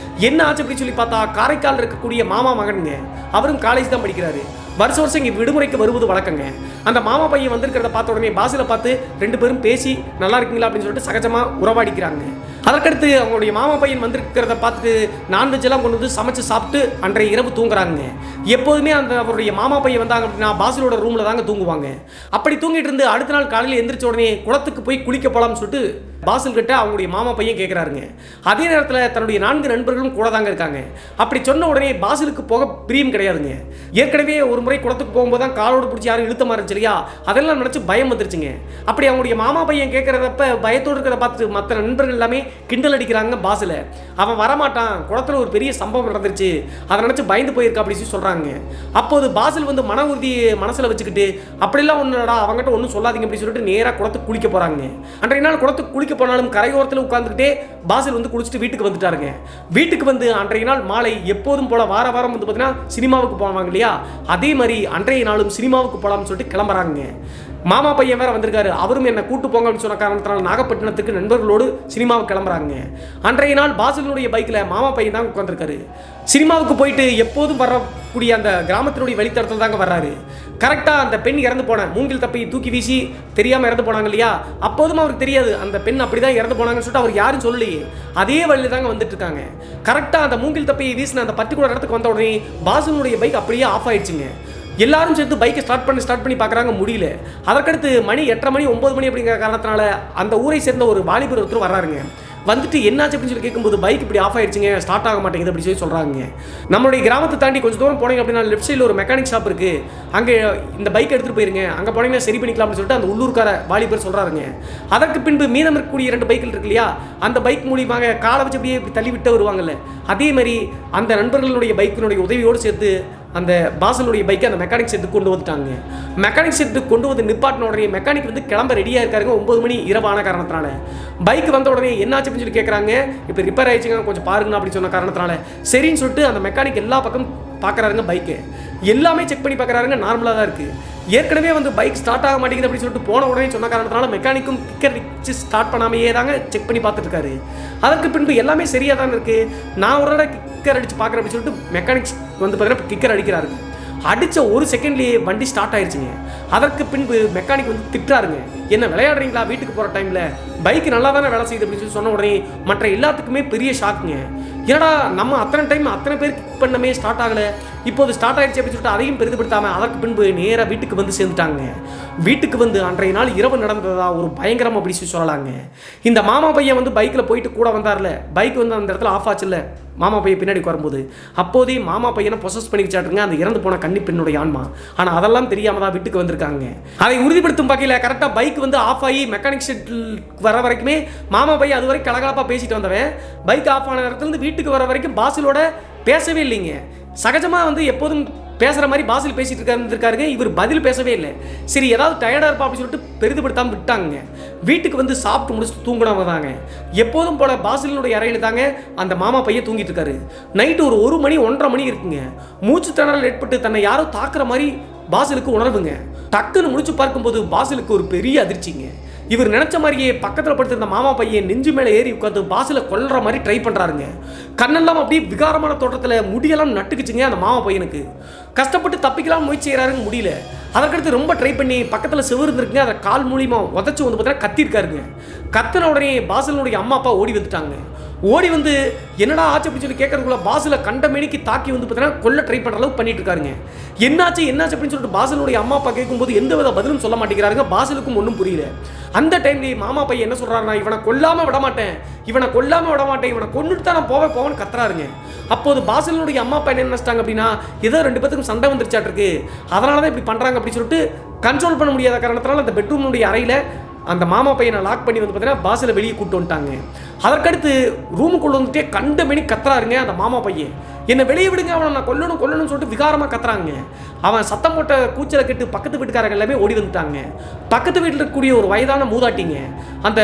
என்ன ஆச்சு அப்படின்னு சொல்லி பார்த்தா காரைக்கால் இருக்கக்கூடிய மாமா மகனுங்க, அவரும் காலேஜ் தான் படிக்கிறாரு. வருஷம் இங்கே விடுமுறைக்கு வருவது வழக்கங்க. அந்த மாமா பையன் வந்திருக்கிறத பார்த்த உடனே பாசில பார்த்து ரெண்டு பேரும் பேசி நல்லா இருக்கீங்களா அப்படின்னு சொல்லிட்டு சகஜமாக உறவாடிக்கிறாங்க. அதற்கடுத்து அவங்களுடைய மாமா பையன் வந்திருக்கிறத பார்த்துட்டு நான்வெஜ் எல்லாம் கொண்டு வந்து சமைச்சு சாப்பிட்டு அன்றைய இரவு தூங்குறாங்க. எப்போதுமே அந்த அவருடைய மாமா பையன் வந்தாங்க அப்படின்னா பாசிலோட ரூமில் தாங்க தூங்குவாங்க. அப்படி தூங்கிட்டு இருந்து அடுத்த நாள் காலையில் எந்திரிச்ச உடனே குளத்துக்கு போய் குளிக்க போகலாம்னு சொல்லிட்டு பாசில் கிட்ட அவங்களுடைய மாமா பையன் கேட்குறாருங்க. அதே நேரத்தில் தன்னுடைய 4 நண்பர்களும் கூட தாங்க இருக்காங்க. அப்படி சொன்ன உடனே பாசிலுக்கு போக பிரியம் கிடையாதுங்க. ஏற்கனவே ஒரு முறை குளத்துக்கு போகும்போது தான் காலோடு பிடிச்சி யாரும் இழுத்த மாதிரி இருந்துச்சு இல்லையா, அதெல்லாம் நினச்சி பயம் வந்துருச்சுங்க. அப்படி அவங்களுடைய மாமா பையன் கேட்குறதப்ப பயத்தோடு இருக்கிறத பார்த்துட்டு மற்ற நண்பர்கள் எல்லாமே கிண்டல் அடிக்கிறாங்க பாசில். அவன் வரமாட்டான், குளத்தில் ஒரு பெரிய சம்பவம் நடந்துருச்சு, அதை நினச்சி பயந்து போயிருக்கா அப்படின்னு சொல்லி சொல்கிறாங்க. அப்போது பாசில் வந்து மன உறுதியை மனசில் வச்சுக்கிட்டு அப்படிலாம் ஒன்றுடா அவங்ககிட்ட ஒன்றும் சொல்லாதீங்க அப்படின்னு சொல்லிட்டு நேராக குளத்துக்கு குளிக்க போகிறாங்க. அன்றைய நாள் குளத்துக்கு குளிக்க போனாலும் கரையோரத்தில் உட்காந்துக்கிட்டே பாசில் வந்து குளிச்சுட்டு வீட்டுக்கு வந்துட்டாருங்க. வீட்டுக்கு வந்து அன்றைய நாள் மாலை எப்போதும் போல வார வாரம் வந்து பார்த்தீங்கன்னா சினிமாவுக்கு போவாங்க இல்லையா, அதே மாதிரி அன்றைய நாளும் சினிமாவுக்கு போகலாம்னு சொல்லிட்டு கிளம்புறாங்க. மாமா பையன் வேற வந்திருக்காரு, அவரும் என்ன கூட்டு போங்க அப்படின்னு சொன்ன காரணத்தினால் நாகப்பட்டினத்துக்கு நண்பர்களோடு சினிமாவுக்கு கிளம்புறாங்க. அன்றைய நாள் பாசிலுடைய பைக்கில் மாமா பையன் தான் உட்காந்துருக்காரு. சினிமாவுக்கு போயிட்டு எப்போதும் வரக்கூடிய அந்த கிராமத்தினுடைய வழித்தடத்தில் தாங்க வர்றாரு. கரெக்டாக அந்த பெண் இறந்து போன மூங்கில் தப்பையை தூக்கி வீசி தெரியாமல் இறந்து போனாங்க இல்லையா, அப்போதும் அவருக்கு தெரியாது அந்த பெண் அப்படி தான் இறந்து போனாங்கன்னு சொல்லிட்டு அவர் யாரும் சொல்லலையே. அதே வழியில் தாங்க வந்துட்டு இருக்காங்க. கரெக்டாக அந்த மூங்கில் தப்பையை வீசின அந்த பர்டிகுலர் இடத்துக்கு வந்த உடனே பாசிலுடைய பைக் அப்படியே ஆஃப் ஆயிடுச்சுங்க. எல்லாரும் சேர்த்து பைக்கை ஸ்டார்ட் பண்ணி பார்க்குறாங்க, முடியல. அதற்கடுத்து மணி 8:30 மணி 9 மணி அப்படிங்கிற காரணத்தினால அந்த ஊரை சேர்ந்த ஒரு வாலிபர் ஒருத்தர் வர்றாருங்க. வந்துட்டு என்னாச்சு அப்படின்னு சொல்லி கேட்கும்போது பைக் இப்படி ஆஃப் ஆயிடுச்சுங்க, ஸ்டார்ட் ஆக மாட்டேங்குது அப்படி சொல்லி சொல்கிறாங்க. நம்மளுடைய கிராமத்தை தாண்டி கொஞ்சம் தூரம் போனீங்க அப்படின்னா லெஃப்ட் சைடில் ஒரு மெக்கானிக் ஷாப் இருக்குது, அங்கே இந்த பைக் எடுத்துகிட்டு போயிருங்க, அங்கே போனீங்கன்னா சரி பண்ணிக்கலாம் அப்படின்னு சொல்லிட்டு அந்த உள்ளூர்கார வாலிபர் சொல்கிறாருங்க. அதற்கு பின்பு மீதம் இருக்கக்கூடிய 2 பைக்கில் இருக்கு இல்லையா, அந்த பைக் மூலியமாக காலை வச்சு அப்படியே தள்ளி விட்டு வருவாங்கல்ல, அதே மாதிரி அந்த நண்பர்களுடைய பைக்கினுடைய உதவியோடு சேர்த்து அந்த பாசலுடைய பைக்கை அந்த மெக்கானிக் செட்டுக்கு கொண்டு வந்துட்டாங்க. மெக்கானிக் செட்டுக்கு கொண்டு வந்து நிப்பாட்டின உடனே மெக்கானிக் வந்து கிளம்ப ரெடியாக இருக்காருங்க. 9 மணி இரவான காரணத்தினால பைக் வந்த உடனே என்னாச்சு அப்படின்னு சொல்லி கேட்குறாங்க. இப்போ ரிப்பேர் ஆயிடுச்சுங்க கொஞ்சம் பாருங்க அப்படின்னு சொன்ன காரணத்தினால சரின்னு சொல்லிட்டு அந்த மெக்கானிக் எல்லா பக்கம் பார்க்குறாருங்க. பைக்கு எல்லாமே செக் பண்ணி பார்க்குறாருங்க, நார்மலாக தான் இருக்குது. ஏற்கனவே வந்து பைக் ஸ்டார்ட் ஆக மாட்டேங்குது அப்படின்னு சொல்லிட்டு போன உடனே சொன்ன காரணத்தினால மெக்கானிக்கும் கிக்கர் அடிச்சு ஸ்டார்ட் பண்ணாமையே தாங்க செக் பண்ணி பார்த்துட்டு இருக்காரு. அதற்கு பின்பு எல்லாமே சரியாக தான் இருக்குது. நான் ஒரு தடவை கிக்கர் அடித்து பார்க்குறேன் அப்படின்னு சொல்லிட்டு மெக்கானிக்ஸ் வந்து பார்த்தீங்கன்னா கிக்கர் அடிக்கிறாரு. அடித்த ஒரு செகண்ட்லேயே வண்டி ஸ்டார்ட் ஆயிடுச்சுங்க. அதற்கு பின்பு மெக்கானிக் வந்து திட்டுறாருங்க, என்ன விளையாடுறீங்களா வீட்டுக்கு போகிற டைமில், பைக் நல்லா தானே வேலை செய்யுது அப்படின்னு சொல்லி சொன்ன உடனே மற்ற எல்லாத்துக்குமே பெரிய ஷாக்குங்க. ஏன்னா நம்ம அத்தனை டைம் அத்தனை பேர் கிக் பண்ணமே ஸ்டார்ட் ஆகலை, இப்போது ஸ்டார்ட் ஆகிடுச்சு அப்படின்னு சொல்லிட்டு அதையும் பெரிதுபடுத்தாமல் அதற்கு பின்பு நேராக வீட்டுக்கு வந்து சேர்ந்துட்டாங்க. வீட்டுக்கு வந்து அன்றைய நாள் இரவு நடந்ததா ஒரு பயங்கரம் அப்படி சொல்லலாங்க. இந்த மாமா பையன் வந்து பைக்கில் போயிட்டு கூட வந்தார்ல, பைக் வந்து அந்த இடத்துல ஆஃப் ஆச்சுல்ல, மாமா பையன் பின்னாடி வரும்போது அப்போதே மாமா பையனை பொசஸ் பண்ணி வச்சாட்டுங்க அந்த இறந்து போன கன்னி பெண்ணுடைய ஆன்மா. ஆனால் அதெல்லாம் தெரியாம தான் வீட்டுக்கு வந்திருக்காங்க. அதை உறுதிப்படுத்தும் வகையில் கரெக்டாக பைக் வந்து ஆஃப் ஆகி மெக்கானிக் ஷெட்டில் வர வரைக்குமே மாமா பையன் அது வரைக்கும் கலகலப்பாக பேசிட்டு வந்தவன் பைக் ஆஃப் ஆன இடத்துலேருந்து வீட்டுக்கு வர வரைக்கும் பாசிலோட பேசவே இல்லைங்க. சகஜமாக வந்து எப்போதும் பேசுகிற மாதிரி பாசில் பேசிட்டு இருக்காருங்க, இவர் பதில் பேசவே இல்லை. சரி ஏதாவது டயர்டாக இருப்பா அப்படின்னு சொல்லிட்டு பெரிதுபடுத்தாமல் விட்டாங்க. வீட்டுக்கு வந்து சாப்பிட்டு முடிச்சுட்டு தூங்கினவங்க தாங்க. எப்போதும் போல பாசிலினுடைய அறையில் தாங்க அந்த மாமா பையன் தூங்கிட்டு இருக்காரு. நைட்டு ஒரு 1 மணி 1:30 மணி இருக்குங்க. மூச்சு திணறல் ஏற்பட்டு தன்னை யாரோ தாக்குற மாதிரி பாசிலுக்கு உணர்வுங்க. டக்குன்னு முடிச்சு பார்க்கும்போது பாசிலுக்கு ஒரு பெரிய அதிர்ச்சிங்க. இவர் நினைச்ச மாதிரியே பக்கத்தில் படுத்திருந்த மாமா பையன் நெஞ்சு மேலே ஏறி உட்காந்து பாசில கொல்ற மாதிரி ட்ரை பண்ணுறாருங்க. கண்ணெல்லாம் அப்படியே விகாரமான தோட்டத்தில் முடியெல்லாம் நட்டுக்குச்சுங்க அந்த மாமா பையனுக்கு. கஷ்டப்பட்டு தப்பிக்கலாம் முயற்சி செய்கிறாருங்க, முடியல. அதற்கடுத்து ரொம்ப ட்ரை பண்ணி பக்கத்தில் செவரு இருந்துருக்குங்க, அதை கால் மூலியமாக உதச்சி வந்து பார்த்தீங்கன்னா கத்திருக்காருங்க. கத்தின உடனே பாசிலனுடைய அம்மா அப்பா ஓடி வந்துட்டாங்க. ஓடி வந்து என்னடா ஆச்சு அப்படின்னு சொல்லி கேட்கறதுக்குள்ள பாசில கண்ட மேனிக்கு தாக்கி வந்து பார்த்தீங்கன்னா கொல்ல ட்ரை பண்ணுற அளவுக்கு பண்ணிட்டு இருக்காருங்க. என்னாச்சு அப்படின்னு சொல்லிட்டு பாசிலுடைய அம்மா அப்பா கேட்கும்போது எந்த வித பதிலும் சொல்ல மாட்டேங்கிறாருங்க. பாசிலுக்கும் ஒன்றும் புரியல. அந்த டைம்லேயே மாமா பையன் என்ன சொல்கிறாருன்னா, இவனை கொல்லாமல் விட மாட்டேன், இவனை கொன்னுட்டு தான் நான் போவேன்னு கத்துறாருங்க. அப்போது பாசிலுடைய அம்மா அப்பா என்ன நினைச்சிட்டாங்க அப்படின்னா, ஏதோ 2 பேத்துக்கும் சண்டை வந்துருச்சாட்டிருக்கு, அதனால தான் இப்படி பண்ணுறாங்க அப்படின்னு சொல்லிட்டு கண்ட்ரோல் பண்ண முடியாத காரணத்தினால அந்த பெட்ரூமுடைய அறையில் அந்த மாமா பையனை லாக் பண்ணி வந்து பார்த்தீங்கன்னா பாசில வெளியே கூப்பிட்டு வந்துட்டாங்க. அதற்கடுத்து ரூமுக்குள்ள வந்துட்டே கண்ட மணி கத்துறாருங்க அந்த மாமா பையன், என்னை வெளியே விடுங்க, அவனை நான் கொல்லணும்னு சொல்லிட்டு விகாரமாக கத்துறாங்க. அவன் சத்தம் போட்ட கூச்சலை கேட்டு பக்கத்து வீட்டுக்காரங்க எல்லாமே ஓடி வந்துட்டாங்க. பக்கத்து வீட்டில் இருக்கக்கூடிய ஒரு வயதான மூதாட்டிங்க அந்த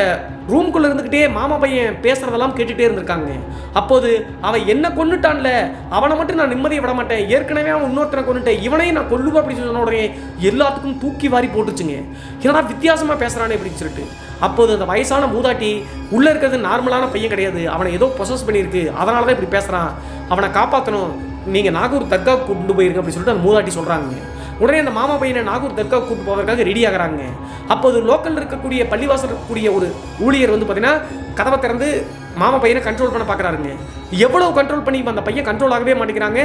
ரூம்குள்ளே இருந்துக்கிட்டே மாமா பையன் பேசுகிறதெல்லாம் கேட்டுகிட்டே இருந்திருக்காங்க. அப்போது அவன் என்ன கொண்டுட்டான்ல, அவனை மட்டும் நான் நிம்மதியை விட மாட்டேன், ஏற்கனவே அவன் இன்னொருத்தனை கொண்டுட்டேன், இவனையும் நான் கொல்லுவேன் அப்படின்னு சொன்ன உடனே எல்லாத்துக்கும் தூக்கி வாரி போட்டுச்சுங்க. ஏன்னா வித்தியாசமாக பேசுகிறானே அப்படின்னு சொல்லிட்டு. அப்போது அந்த வயசான மூதாட்டி உள்ளே இருக்கிறது நார்மலான பையன் கிடையாது, அவனை ஏதோ பொசஸ் பண்ணியிருக்கு, அதனால தான் இப்படி பேசுகிறான், அவனை காப்பாற்றணும், நீங்கள் நாகூர் தர்காவுக்கு கூட்டு போயிருங்க அப்படின்னு சொல்லிட்டு அந்த மூதாட்டி சொல்கிறாங்க. உடனே அந்த மாமா பையனை நாகூர் தர்காவுக்கு கூட்டு போவதற்காக ரெடி ஆகிறாங்க. அப்போது லோக்கலில் இருக்கக்கூடிய பள்ளிவாசல் இருக்கக்கூடிய ஒரு ஊழியர் வந்து பார்த்தீங்கன்னா கதவை திறந்து மாமா பையனை கண்ட்ரோல் பண்ண பார்க்குறாருங்க. எவ்வளோ கண்ட்ரோல் பண்ணி அந்த பையன் கண்ட்ரோல் ஆகவே மாட்டேங்கிறாங்க.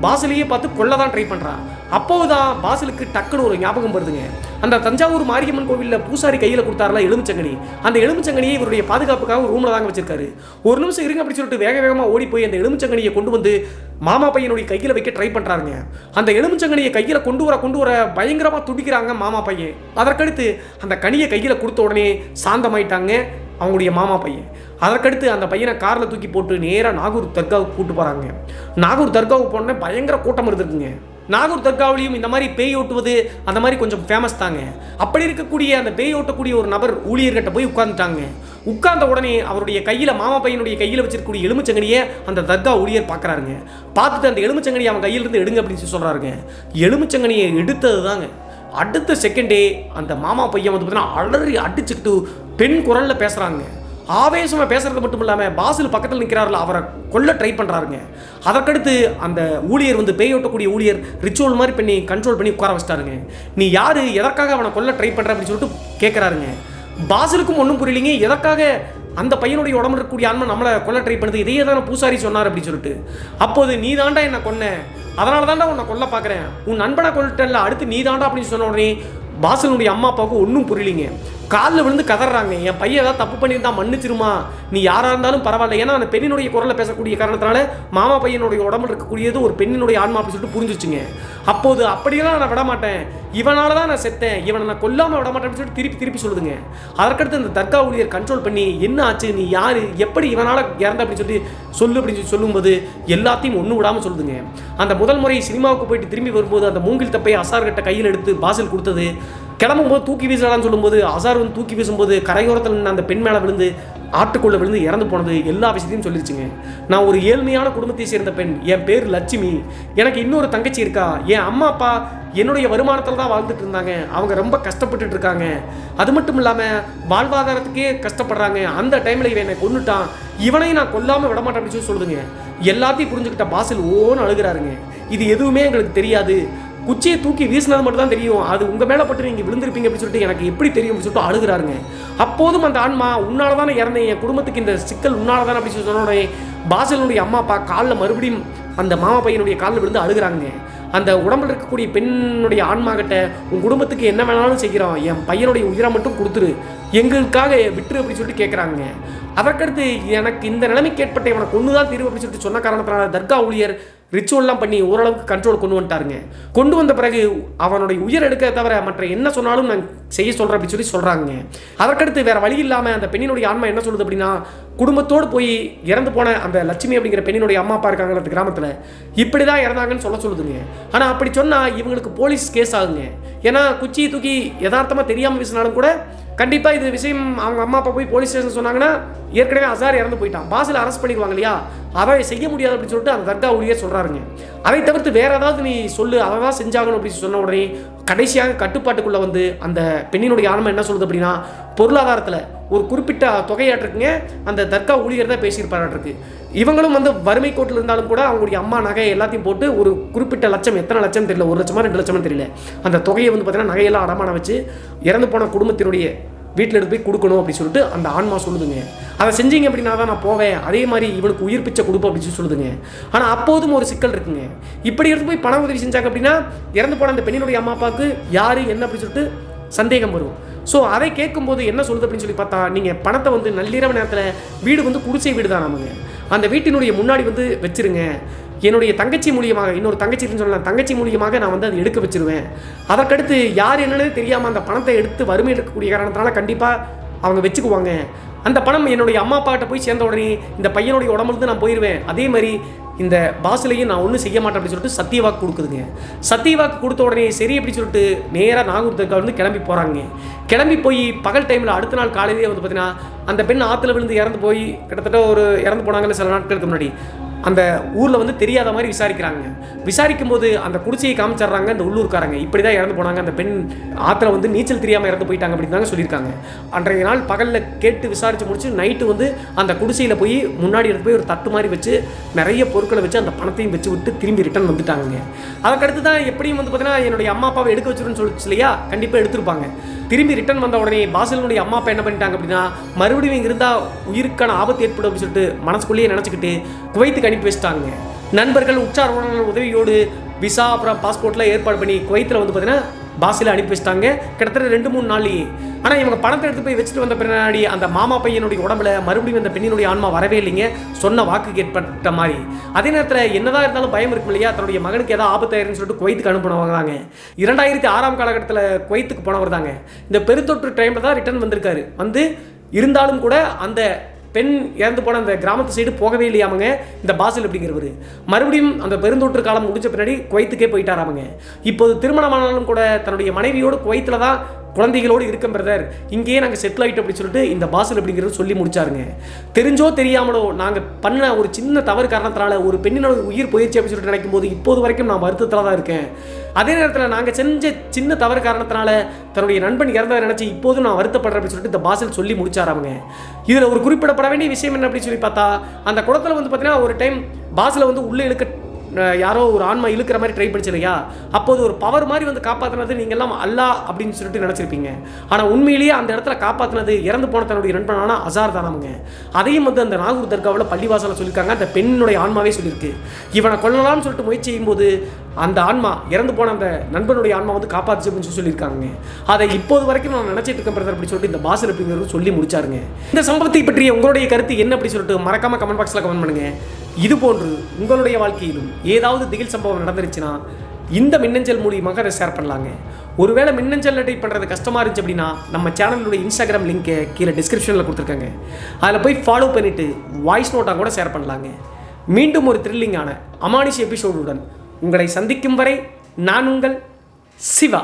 பாசிலையே பார்த்து கொல்ல தான் ட்ரை பண்ணுறான். அப்போது தான் பாசிலுக்கு டக்குன்னு ஒரு ஞாபகம் வருதுங்க. அந்த தஞ்சாவூர் மாரியம்மன் கோவிலில் பூசாரி கையில் கொடுத்தாருல எலுமிச்சங்கனி, அந்த எலுமிச்சங்கனியை இவருடைய பாதுகாப்புக்காக ரூமில் தாங்க வச்சிருக்காரு. ஒரு நிமிஷம் இருங்க அப்படின்னு சொல்லிட்டு வேக வேகமாக ஓடி போய் அந்த எலுமிச்சங்கனியை கொண்டு வந்து மாமா பையனுடைய கையில் வைக்க ட்ரை பண்ணுறாருங்க. அந்த எலுமிச்சங்கனியை கையில் கொண்டு வர பயங்கரமாக துடிக்கிறாங்க மாமா பையன். அதற்கடுத்து அந்த கனியை கையில் கொடுத்த உடனே சாந்தமாயிட்டாங்க அவங்களுடைய மாமா பையன். அதற்கடுத்து அந்த பையனை காரில் தூக்கி போட்டு நேராக நாகூர் தர்காவுக்கு கூப்பிட்டு போகிறாங்க. நாகூர் தர்காவுக்கு போனோடனே பயங்கர கூட்டம் இருந்துருக்குங்க. நாகூர் தர்காவிலையும் இந்த மாதிரி பேய் ஓட்டுவது அந்த மாதிரி கொஞ்சம் ஃபேமஸ் தாங்க. அப்படி இருக்கக்கூடிய அந்த பேய் ஓட்டக்கூடிய ஒரு நபர் ஊழியர்கிட்ட போய் உட்கார்ந்துட்டாங்க. உட்கார்ந்த உடனே அவருடைய கையில் மாமா பையனுடைய கையில் வச்சிருக்கக்கூடிய எலுமிச்சங்கனியை அந்த தர்கா ஊழியர் பார்க்குறாருங்க. பார்த்துட்டு அந்த எலுமிச்சங்கனியை அவன் கையிலிருந்து எடுங்க அப்படின்னு சொல்லி சொல்கிறாருங்க. எலுமிச்சங்கனியை எடுத்தது தாங்க அடுத்த செகண்டே அந்த மாமா பையன் வந்து பார்த்தீங்கன்னா அலறி அடிச்சுக்கிட்டு பெண் குரலில் பேசுகிறாங்க. ஆவேசமாக பேசுறது மட்டும் இல்லாமல் பாசில் பக்கத்தில் நிற்கிறாருல அவரை கொல்ல ட்ரை பண்ணுறாருங்க. அதற்கடுத்து அந்த ஊழியர் வந்து பேய் ஓட்டக்கூடிய ஊழியர் ரிச்சுவல் மாதிரி பண்ணி கண்ட்ரோல் பண்ணி உட்கார வச்சிட்டாருங்க. நீ யார், எதற்காக அவனை கொல்ல ட்ரை பண்ணுற அப்படின்னு சொல்லிட்டு கேட்குறாருங்க. பாசிலுக்கும் ஒன்றும் புரியலிங்க, எதற்காக அந்த பையனுடைய உடம்பு இருக்கக்கூடிய ஆன்மா நம்மளை கொல்ல ட்ரை பண்ணுது, இதையே தானே பூசாரி சொன்னார் அப்படின்னு சொல்லிட்டு. அப்போது நீ தாண்டா என்னை கொன்ன, அதனால தாண்டா உன்னை கொல்ல பார்க்குறேன், உன் நண்பனை கொல்லிட்டல, அடுத்து நீ தாண்டா அப்படின்னு சொன்ன உடனே பாசிலுடைய அம்மா அப்பாவுக்கு ஒன்றும் புரியலிங்க. காலில் விழுந்து கதறாங்க, என் பையன் ஏதாவது தப்பு பண்ணியிருந்தா மன்னிச்சிருமா, நீ யாராக இருந்தாலும் பரவாயில்ல. ஏன்னா அந்த பெண்ணினுடைய குரலில் பேசக்கூடிய காரணத்தினால மாமா பையனுடைய உடம்புல இருக்கக்கூடியது ஒரு பெண்ணினுடைய ஆன்மா அப்படின்னு சொல்லிட்டு புரிஞ்சிச்சுங்க. அப்போது அப்படியெல்லாம் நான் விட மாட்டேன், இவனால தான் நான் செத்தேன், இவனை நான் கொல்லாமல் விட மாட்டேன்னு சொல்லிட்டு திருப்பி சொல்லுதுங்க. அதற்கடுத்து அந்த தர்கா ஊழியர் கண்ட்ரோல் பண்ணி என்ன ஆச்சு, நீ யார், எப்படி இவனால் இறந்த அப்படின்னு சொல்லி சொல்லு அப்படின்னு சொல்லி சொல்லும்போது எல்லாத்தையும் ஒன்றும் விடாமல் சொல்லுதுங்க. அந்த முதல் முறை சினிமாவுக்கு போயிட்டு திரும்பி வரும்போது அந்த மூங்கில் தப்பை அசார்கிட்ட கையில் எடுத்து பாசில் கொடுத்தது, கிளம்பும்போது தூக்கி வீசலான்னு சொல்லும்போது அசார் வந்து தூக்கி வீசும்போது கரையோரத்தில் நின்று அந்த பெண் மேலே விழுந்து ஆட்டுக்குள்ளே விழுந்து இறந்து போனது, எல்லா விஷயத்தையும் சொல்லிடுச்சுங்க. நான் ஒரு ஏழ்மையான குடும்பத்தை சேர்ந்த பெண், என் பேர் லட்சுமி, எனக்கு இன்னொரு தங்கச்சி இருக்கா, என் அம்மா அப்பா என்னுடைய வருமானத்தில் தான் வாழ்ந்துட்டு இருந்தாங்க, அவங்க ரொம்ப கஷ்டப்பட்டுட்டு இருக்காங்க, அது மட்டும் இல்லாமல் வாழ்வாதாரத்துக்கே கஷ்டப்படுறாங்க, அந்த டைமில் இவன் என்னை கொன்னுட்டான், இவனையும் நான் கொல்லாமல் விட மாட்டேன் அப்படின்னு சொல்லுதுங்க. எல்லாத்தையும் புரிஞ்சுக்கிட்ட பாசில் ஓன்னு அழுகிறாருங்க. இது எதுவுமே எங்களுக்கு தெரியாது, குச்சியை தூக்கி வீசினது மட்டும் தான் தெரியும், அது உங்கள் மேலே பட்டு நீங்கள் விழுந்திருப்பீங்க அப்படின்னு சொல்லிட்டு எனக்கு எப்படி தெரியும் அப்படின்னு சொல்லிட்டு அழுகிறாருங்க. அப்போதும் அந்த ஆன்மா உன்னால தானே இறந்தேன், என் குடும்பத்துக்கு இந்த சிக்கல் உன்னால தானே அப்படின்னு சொல்லி சொன்னோடனே பாசிலுடைய அம்மா அப்பா காலில் மறுபடியும் அந்த மாமா பையனுடைய காலில் விழுந்து அழுகிறாங்க. அந்த உடம்பில் இருக்கக்கூடிய பெண்ணுடைய ஆன்மாகிட்ட உன் குடும்பத்துக்கு என்ன வேணாலும் செய்கிறோம், என் பையனுடைய உயிரை மட்டும் கொடுத்துரு, எங்களுக்காக விட்டுரு அப்படின்னு சொல்லிட்டு கேட்குறாங்க. அதற்கடுத்து எனக்கு இந்த நிலைமைக்கு ஏற்பட்ட இவனை கொண்டு தான் தீர்வு அப்படின்னு சொல்லிட்டு சொன்ன காரணத்தினால தர்கா ஊழியர் ரிச்சுவல்லாம் பண்ணி ஓரளவுக்கு கண்ட்ரோல் கொண்டு வந்துட்டாருங்க. கொண்டு வந்த பிறகு அவனுடைய உயிர் எடுக்க தவிர மற்ற என்ன சொன்னாலும் நான் செய்ய சொல்கிறேன் அப்படின்னு சொல்கிறாங்க. அதற்கடுத்து வேறு வழி இல்லாமல் அந்த பெண்ணினுடைய ஆன்மா என்ன சொல்லுது அப்படின்னா, குடும்பத்தோடு போய் இறந்து போன அந்த லட்சுமி அப்படிங்கிற பெண்ணினுடைய அம்மா அப்பா இருக்காங்க அந்த கிராமத்தில், இப்படி தான் இறந்தாங்கன்னு சொல்லுதுங்க. ஆனால் அப்படி சொன்னால் இவங்களுக்கு போலீஸ் கேஸ் ஆகுங்க. ஏன்னா குச்சியை தூக்கி யதார்த்தமாக தெரியாமல் வீசினாலும் கூட கண்டிப்பாக இது விஷயம் அவங்க அம்மா அப்பா போய் போலீஸ் ஸ்டேஷன் சொன்னாங்கன்னா ஏற்கனவே அசார் இறந்து போயிட்டான், பாசில் அரெஸ்ட் பண்ணிடுவாங்க இல்லையா, அதை செய்ய முடியாது அப்படின்னு சொல்லிட்டு அந்த தர்கா ஊழியர் சொல்கிறாருங்க. அதை தவிர்த்து வேறு ஏதாவது நீ சொல்லு, அதை தான் செஞ்சாகணும் அப்படின்னு சொன்ன உடனே கடைசியாக கட்டுப்பாட்டுக்குள்ளே வந்து அந்த பெண்ணினுடைய ஆன்மா என்ன சொல்லுது அப்படின்னா, பொருளாதாரத்தில் ஒரு குறிப்பிட்ட தொகையாட்டிருக்குங்க அந்த தர்கா ஊழியர் தான் பேசியிருப்பாராட்டிருக்கு. இவங்களும் வந்து வறுமை கோட்டில் இருந்தாலும் கூட அவங்களுடைய அம்மா நகை எல்லாத்தையும் போட்டு ஒரு குறிப்பிட்ட லட்சம், எத்தனை லட்சம் தெரியல, 1 லட்சமா 2 லட்சமா தெரியல, அந்த தொகையை வந்து பார்த்தீங்கன்னா நகையெல்லாம் அடமானம் வச்சு இறந்து போன குடும்பத்தினுடைய வீட்டில் எடுத்து போய் கொடுக்கணும் அப்படின்னு சொல்லிட்டு அந்த ஆன்மா சொல்லுதுங்க. அதை செஞ்சீங்க அப்படின்னா தான் நான் போவேன், அதே மாதிரி இவனுக்கு உயிர் பிச்சை கொடுப்போம் அப்படின்னு சொல்லுதுங்க. ஆனால் அப்போதும் ஒரு சிக்கல் இருக்குங்க. இப்படி எடுத்து போய் பண உதவி செஞ்சாங்க அப்படின்னா இறந்து போன அந்த பெண்ணினுடைய அம்மா அப்பாவுக்கு யார் என்ன அப்படின்னு சொல்லிட்டு சந்தேகம் வரும். ஸோ அதை கேட்கும்போது என்ன சொல்லுது அப்படின்னு சொல்லி பார்த்தா, நீங்கள் பணத்தை வந்து நள்ளிரவு நேரத்தில் வீடு வந்து குடிசை வீடு தான் நமங்க, அந்த வீட்டினுடைய முன்னாடி வந்து வச்சிருங்க, என்னுடைய தங்கச்சி மூலியமாக, இன்னொரு தங்கச்சின்னு சொல்லலாம், தங்கச்சி மூலியமாக நான் வந்து அதை எடுக்க வச்சிருவேன். அதற்கடுத்து யார் என்னன்னு தெரியாமல் அந்த பணத்தை எடுத்து வறுமை எடுக்கக்கூடிய காரணத்தினால கண்டிப்பாக அவங்க வச்சுக்குவாங்க. அந்த பணம் என்னுடைய அம்மா அப்பாட்ட போய் சேர்ந்த உடனே இந்த பையனுடைய உடம்புலேருந்து நான் போயிடுவேன், அதே மாதிரி இந்த பாசிலையும் நான் ஒன்றும் செய்ய மாட்டேன் அப்படின்னு சொல்லிட்டு சத்தியவாக்கு கொடுக்குதுங்க. சத்தியவாக்கு கொடுத்த உடனே சரி அப்படின்னு சொல்லிட்டு நேராக நாகூர் தர்கா வந்து கிளம்பி போகிறாங்க. கிளம்பி போய் பகல் டைமில் அடுத்த நாள் காலையிலேயே வந்து பார்த்தீங்கன்னா அந்த பெண் ஆற்றுல விழுந்து இறந்து போய் கிட்டத்தட்ட ஒரு இறந்து போனாங்கன்னு சில நாட்களுக்கு முன்னாடி அந்த ஊரில் வந்து தெரியாத மாதிரி விசாரிக்கிறாங்க. விசாரிக்கும் போது அந்த குடிசையை காமிச்சிடுறாங்க அந்த உள்ளூர்காரங்க, இப்படி தான் இறந்து போனாங்க, அந்த பெண் ஆற்றுல வந்து நீச்சல் தெரியாமல் இறந்து போயிட்டாங்க அப்படின்னு தாங்க சொல்லியிருக்காங்க. அன்றைய நாள் பகலில் கேட்டு விசாரித்து முடிச்சு நைட்டு வந்து அந்த குடிசையில் போய் முன்னாடி எடுத்து போய் ஒரு தட்டு மாதிரி வச்சு நிறைய பொருட்களை வச்சு அந்த பணத்தையும் வச்சு விட்டு திரும்பி ரிட்டர்ன் வந்துட்டாங்க. அதுக்கடுத்து தான் எப்படியும் வந்து பார்த்தீங்கன்னா என்னுடைய அம்மா அப்பாவை எடுக்க வச்சிருன்னு சொல்லிச்சு இல்லையா, கண்டிப்பாக எடுத்திருப்பாங்க. திரும்பி ரிட்டர்ன் வந்த உடனே பாசிலுடைய அம்மா அப்பா என்ன பண்ணிட்டாங்க அப்படின்னா, மறுபடியும் இங்கே இருந்தால் உயிருக்கான ஆபத்து ஏற்படும் அப்படின்னு சொல்லிட்டு மனசுக்குள்ளேயே நினச்சிக்கிட்டு குவைத்துக்கு அனுப்பி வச்சிட்டாங்க. நண்பர்கள் உற்சார் உதவியோடு விசா அப்புறம் பாஸ்போர்ட்லாம் ஏற்பாடு பண்ணி குவைத்தில் வந்து பார்த்தீங்கன்னா பாசில அனுப்பி வச்சிட்டாங்க கிட்டத்தட்ட 2-3 நாள்லேயே. ஆனால் இவங்க பணத்தை எடுத்து போய் வச்சுட்டு வந்த பின்னாடி அந்த மாமா பையனுடைய உடம்புல மறுபடியும் அந்த பெண்ணினுடைய ஆன்மா வரவே இல்லைங்க, சொன்ன வாக்கு ஏற்பட்ட மாதிரி. அதே நேரத்தில் என்னதான் இருந்தாலும் பயம் இருக்கும் இல்லையா, தன்னுடைய மகனுக்கு ஏதாவது ஆபத்தாயிருன்னு சொல்லிட்டு குவைத்துக்கு அனுப்பினவங்க தாங்க. 2006 காலகட்டத்தில் குவைத்துக்கு போனவர் தாங்க. இந்த பெருந்தொற்று டைமில் தான் ரிட்டர்ன் வந்திருக்காரு. வந்து இருந்தாலும் கூட அந்த பெண் இறந்து போன அந்த கிராமத்து சைடு போகவே இல்லையாமங்க இந்த பாசில் அப்படிங்கிறவர். மறுபடியும் அந்த பெருந்தொற்று காலம் முடிஞ்ச பின்னாடி குவைத்துக்கே போயிட்டாராமங்க. இப்போது திருமணமானாலும் கூட தன்னுடைய மனைவியோடு குவைத்தில் தான் குழந்தைகளோடு இருக்க பிரதர், இங்கேயே நாங்கள் செட்டில் ஆகிட்டோம் அப்படின்னு சொல்லிட்டு இந்த பாசில் அப்படிங்கிறது சொல்லி முடிச்சாருங்க. தெரிஞ்சோ தெரியாமலோ நாங்கள் பண்ண ஒரு சின்ன தவறு காரணத்தினால ஒரு பெண்ணினோட உயிர் போயிடுச்சு அப்படின்னு சொல்லிட்டு நினைக்கும் போது இப்போது வரைக்கும் நான் வருத்தத்தில் தான் இருக்கேன். அதே நேரத்தில் நாங்கள் செஞ்ச சின்ன தவறு காரணத்தினால தன்னுடைய நண்பன் இறந்ததை நினச்சி இப்போதும் நான் வருத்தப்படுறேன் அப்படின்னு சொல்லிட்டு இந்த பாசில் சொல்லி முடிச்சாராங்க. இதில் ஒரு குறிப்பிடப்பட வேண்டிய விஷயம் என்ன அப்படின்னு சொல்லி பார்த்தா, அந்த குளத்தில் வந்து பார்த்தீங்கன்னா ஒரு டைம் பாசில் வந்து உள்ளே இழுக்க யாரோ ஒரு ஆன்மா இழுக்கிற மாதிரி ட்ரை பண்ணிச்சு இல்லையா, அப்போது ஒரு பவர் மாதிரி வந்து காப்பாற்றினது நீங்கள் எல்லாம் அல்லாஹ் அப்படின்னு சொல்லிட்டு நினச்சிருப்பீங்க. ஆனால் உண்மையிலேயே அந்த இடத்துல காப்பாற்றினது இறந்து போன தன்னுடைய நண்பனான அசார் தானாமுங்க. அதையும் வந்து அந்த நாகூர் தர்காவில் பள்ளிவாசலில் சொல்லியிருக்காங்க, அந்த பெண்ணுடைய ஆன்மாவே சொல்லியிருக்கு. இவனை கொல்லலாம்னு சொல்லிட்டு முயற்சி செய்யும்போது அந்த ஆன்மா இறந்து போன அந்த நண்பனுடைய ஆன்மா வந்து காப்பாற்றுச்சு அப்படின்னு சொல்லியிருக்காங்க. அதை இப்போது வரைக்கும் நான் நினச்சிட்டு இருக்கேன் பிரதர் அப்படின்னு சொல்லிட்டு இந்த பாசில் அப்படிங்கிறது சொல்லி முடிச்சாருங்க. இந்த சம்பவத்தை பற்றிய உங்களுடைய கருத்து என்ன அப்படி சொல்லிட்டு மறக்காம கமெண்ட் பாக்ஸில் கமெண்ட் பண்ணுங்க. இது போன்று உங்களுடைய வாழ்க்கையிலும் ஏதாவது திகில் சம்பவம் நடந்துருச்சுன்னா இந்த மின்னஞ்சல் மூலியமாக அதை ஷேர் பண்ணலாங்க. ஒருவேளை மின்னஞ்சல் டைப் பண்ணுறது கஷ்டமாக இருந்துச்சு அப்படின்னா நம்ம சேனலுடைய இன்ஸ்டாகிராம் லிங்க்கை கீழே டிஸ்கிரிப்ஷனில் கொடுத்துருக்காங்க, அதில் போய் ஃபாலோ பண்ணிவிட்டு வாய்ஸ் நோட்டாக கூட ஷேர் பண்ணலாங்க. மீண்டும் ஒரு த்ரில்லிங்கான அமானுஷ எபிசோடுடன் உங்களை சந்திக்கும் வரை நான் உங்கள் சிவா.